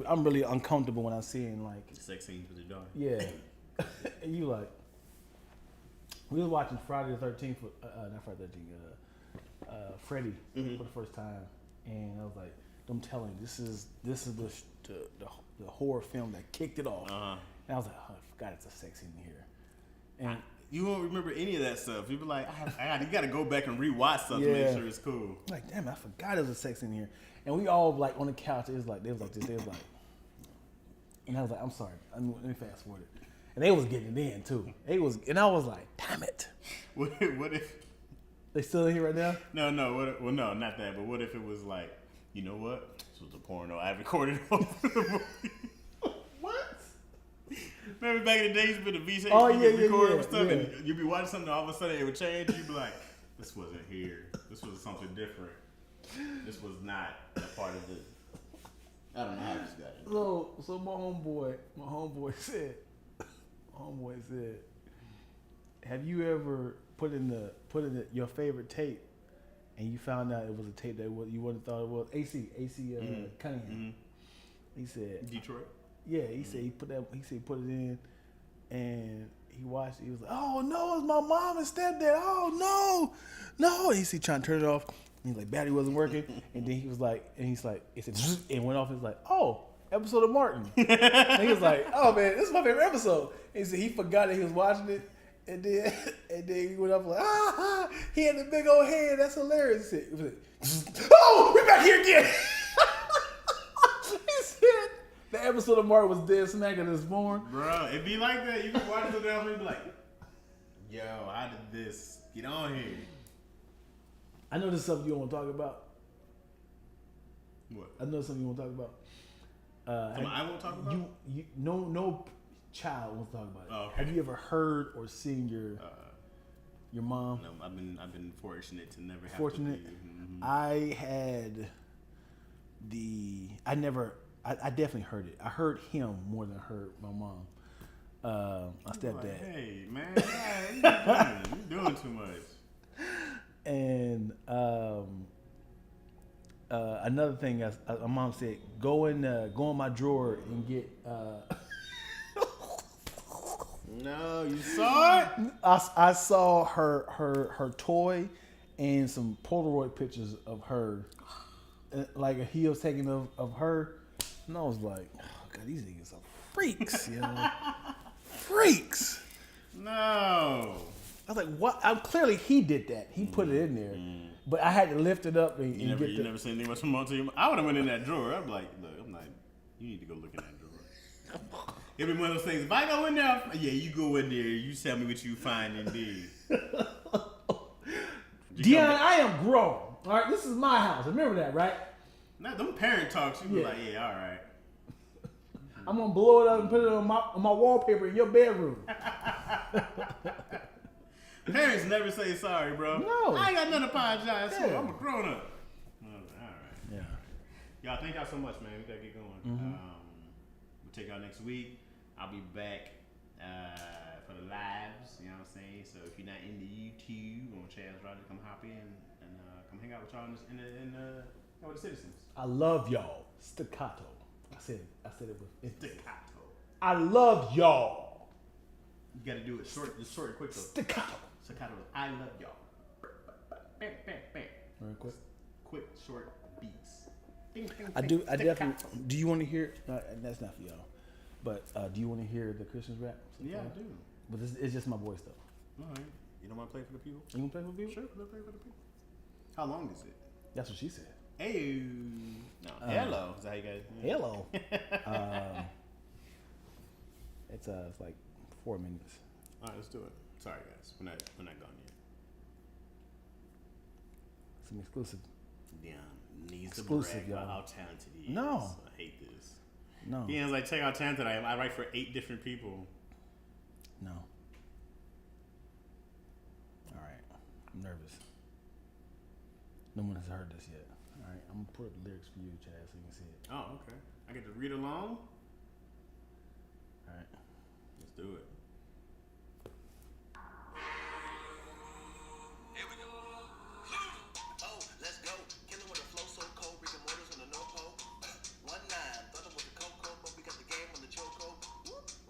I'm really uncomfortable when I'm seeing like sex scenes with your daughter. Yeah, and you like we was watching Friday the 13th, not Friday the 13th, Freddy for the first time, and I was like, I'm telling you, this is the horror film that kicked it off, and I was like, oh, I forgot it's a sex scene here, and. You won't remember any of that stuff. You'll be like, you got to go back and rewatch stuff to make sure it's cool. Like, damn, I forgot there was a sex in here. And we all like on the couch. It was like they was like this. They was like, and I was like, I'm sorry. Let me fast forward it. And they was getting it in too. And I was like, damn it. What if they still in here right now? No. No, not that. But what if it was like, you know what? This was a porno I recorded over the movie. Remember back in the days with the VC recording stuff, and you'd be watching something, all of a sudden it would change. You'd be like, "This wasn't here. This was something different. This was not a part of the." I don't know how this got in. So my homeboy said, "Have you ever put in your favorite tape, and you found out it was a tape that you wouldn't have thought it was AC Cunningham?" Mm-hmm. He said, "Detroit." Yeah, he said he put it in, and he watched it. He was like, "Oh no, it's my mom and stepdad. Oh no!" And he said trying to turn it off. And he's like, battery wasn't working. And then he said, it went off. He was like, "Oh, episode of Martin." And he was like, "Oh man, this is my favorite episode." And he said he forgot that he was watching it, And then he went up like, he had the big old head. That's hilarious. He said, oh, we back here again. He said the episode of Mark was dead smack in his born. Bro, it be like that. You can watch it down and be like, yo, how did this get on here? I know this is something you want to talk about. What? I know something you want to talk about. I won't talk about? No child wants to talk about it. Oh, okay. Have you ever heard or seen your mom? No, I've been fortunate to never have Fortunate. to be. Mm-hmm. I definitely heard it. I heard him more than I heard my mom. My stepdad. Like, hey man, you doing too much. And another thing, my mom said, go in my drawer and get. No, you saw it. I saw her toy and some Polaroid pictures of her, like he was taking of her, and I was like, oh God, these niggas are freaks, you know, freaks. No. I was like, what? Clearly he did that. He put it in there, but I had to lift it up and You get never seen anything much from mom to you. I would have went in that drawer. I'm like, you need to go look in that drawer. It'd be one of those things. If I go in there, yeah, you go in there. You tell me what you find indeed. Dion, I am grown. All right, this is my house. Remember that, right? Not them parent talks. You be like, yeah, all right. I'm gonna blow it up and put it on my wallpaper in your bedroom. Parents never say sorry, bro. No. I ain't got nothing to apologize for. Yeah. I'm a grown up. All right. Yeah. Y'all, thank y'all so much, man. We gotta get going. We'll take y'all next week. I'll be back for the lives. You know what I'm saying? So if you're not into YouTube, on Chaz Roger, come hop in and come hang out with y'all in with the citizens. I love y'all. Staccato. I said it with Staccato. I love y'all. You gotta do it short and quick though. Staccato. Staccato. I love y'all. Bam, bam, bam. Very quick. Quick, short beats. Ding, ding, I ding, definitely. staccato. Do you want to hear? That's not for y'all. But do you want to hear the Christmas rap? Yeah, I do. But it's just my voice though. All right. You don't want to play for the people? You want to play for people? Sure, we'll play for the people. How long is it? That's what she said. Hey. No. Hello. Is that how you guys? Yeah. Hello. It's like 4 minutes. All right, let's do it. Sorry, guys. We're not gone yet. Some exclusive. Dion needs Exclusive, to brag y'all. about how talented he is. No. I hate this. No. Dion's like, check out how talented I am. I write for 8 different people. No. All right. I'm nervous. No one has heard this yet. All right. I'm going to put up the lyrics for you, Chaz, so you can see it. Oh, okay. I get to read along? All right. Let's do it. Here we go. Oh, let's go. Killing with a flow so cold. Rick and Mortars on the North Pole. 1-9. Thought it was the Coco, but we got the game on the choco.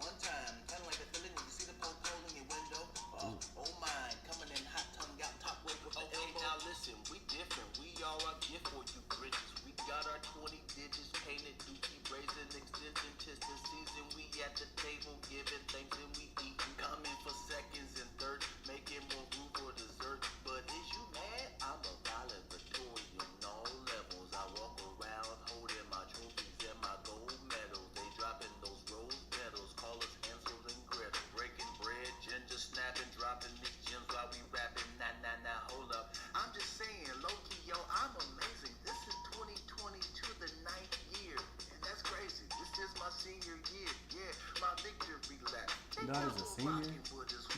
One time. Kind of like the feeling when you see the pole in your window. Oh my. Coming in hot tongue out top rope with the elbow. Now listen, we different. We are a gift for you bridges. We got our 20 digits painted. Dookie brazen extension. Tis the season. We at the table giving thanks and we eating. Coming for seconds and third. Making more room for dessert. But is you mad? I'm a valedictorian all levels. I walk around holding my trophies and my gold medals. They dropping those rose petals. Call us Hansel and Gretel. Breaking bread, ginger snapping, dropping these gems while we rapping. Nah, hold up. I'm just saying, low-key, yo, I'm amazing. This is 2022, the 9th year. And that's crazy. This is my senior year. Yeah, my victory lap. God is a senior?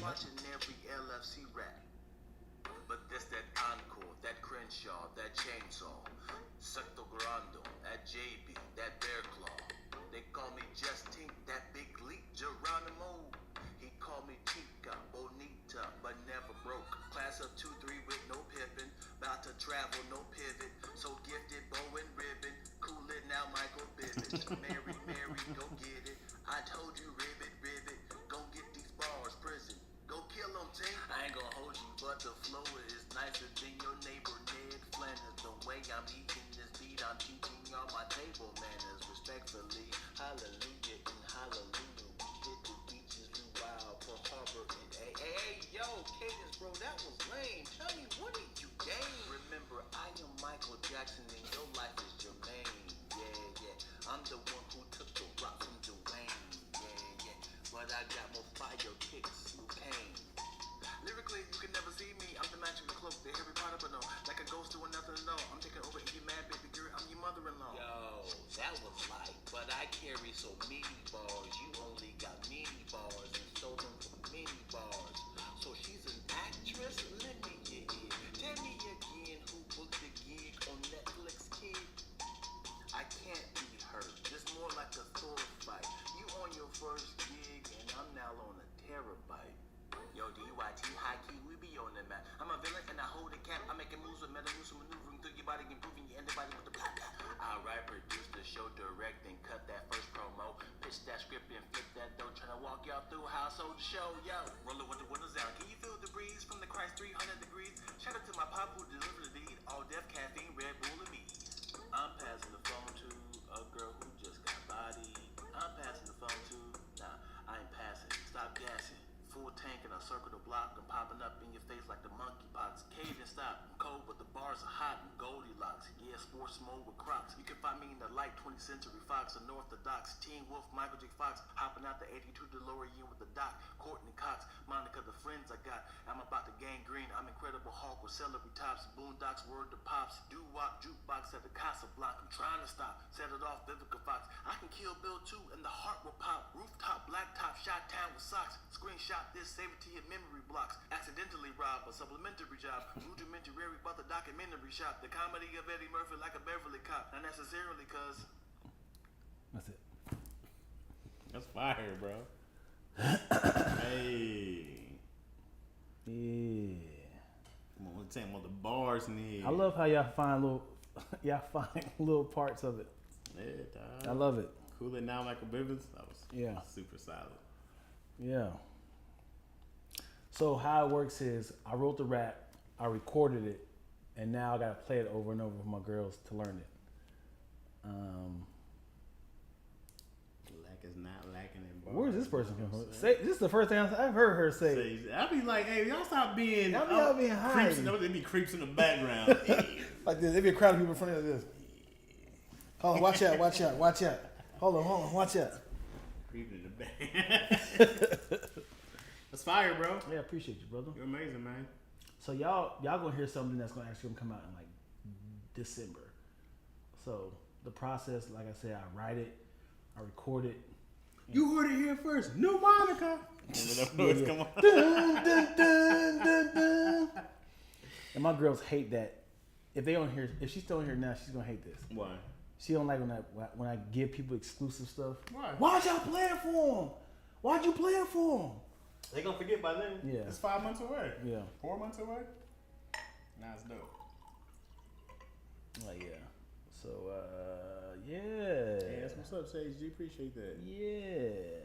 Watching every LFC rap. But this that encore, that Crenshaw, that chainsaw, Secto Grando, that JB, that Bear Claw. They call me Justine, that big leap, Geronimo. He called me Chica, Bonita, but never broke. Class of 2-3 with no pippin', about to travel, no pivot. So gifted, bow and ribbon, cool it now, Michael Bibbit. Mary, go get it. I told you, ribbit, go get these bars, prison. Go kill them, team. I ain't gonna hold you, but the flow is nicer than your neighbor Ned Flanders. The way I'm eating this beat, I'm teaching y'all my table manners. Respectfully, hallelujah and hallelujah. We hit the beaches, we wild, Pearl Harbor and hey, that was lame. Tell me, what did you gain? Remember, I am Michael Jackson and your life is Jermaine. Yeah. I'm the one who took the rock from Dwayne. Yeah. But I got more fire kicks, you came. Lyrically, you can never see me. I'm the magical cloak, the Harry Potter, but no. Like a ghost doing nothing to know. I'm taking over and you mad, baby girl. I'm your mother-in-law. Yo, that was light. But I carry so many bars. You only got mini bars and stole them from mini bars. So she's an actress? Let me get it. Tell me again who booked the gig on Netflix, kid. I can't be hurt. It's more like a sword fight. You on your first gig and I'm now on a terabyte. Yo, DYT, high key, we be on the map. I'm a villain and I hold a cap. I'm making moves with Metamucil, maneuvering through your body, improving your antibody with the blah blah. I write, produce the show, direct, and cut that first promo. Pitch that script and flip that dough. Tryna walk y'all through how I sold the show, yo. Roller with the windows down. Can you feel the breeze from the Christ 300 degrees? Shout out to my pop who delivered the deed. All death, caffeine, Red Bull, and me. I'm passing the phone to a girl who just got bodied. I'm passing the phone to, nah, I ain't passing. Stop gassing. Full tank and I circle the block. I'm popping up in your face like the monkeypox. Cave and stop. I'm cold, but the bars are hot and Goldilocks. Yeah, sports mode with Crocs. You can find me in the light 20th Century Fox, unorthodox. Teen Wolf, Michael J. Fox. Hopping out the 82 DeLorean with the Doc. Courtney Cox, Monica, the friends I got. I'm about to gang green. I'm Incredible Hulk with celery tops. Boondocks, word to pops. Doo-wop, jukebox at the Casablanca. I'm trying to stop. Set it off, Vivica Fox. I can kill Bill too, and the heart will pop. Rooftop, blacktop, shot town with socks. Screenshot this, save it to your memory blocks. Accidentally robbed a supplementary job. Rudimentary but the documentary shop. The comedy of Eddie Murphy like a Beverly cop. Not necessarily cause. That's it. That's fire, bro. Hey. Yeah. Come on, let's take all the bars in here. I love how y'all find little parts of it. Yeah, dog. I love it. Cool it now like a Bivens. That was Yeah. super solid. Yeah. So how it works is I wrote the rap, I recorded it, and now I gotta play it over and over for my girls to learn it. Lack is not lacking in bars. Where's this person come from? Say, this is the first thing I've heard her say. I'll be like, hey, y'all stop being. Y'all be out being high. There be creeps in the background. Like this, there be a crowd of people in front of this. Hold on, watch out. Hold on, watch out. Creeping in the back. That's fire, bro. Yeah, I appreciate you, brother. You're amazing, man. So y'all gonna hear something that's gonna actually come out in like December. So the process, like I said, I write it, I record it. You heard it here first. New Monica. Remember that voice? Come on. Dun, dun, dun, dun, dun. And my girls hate that. If she's still in here now, she's gonna hate this. Why? She don't like when I give people exclusive stuff. Why? Why'd y'all play it for them? Why'd you play it for them? They gonna forget by then. Yeah. It's 5 months away. Yeah. 4 months away. Nah, it's dope. Like, yeah. So, yeah. Hey, that's what's up, Sage G. Appreciate that. Yeah.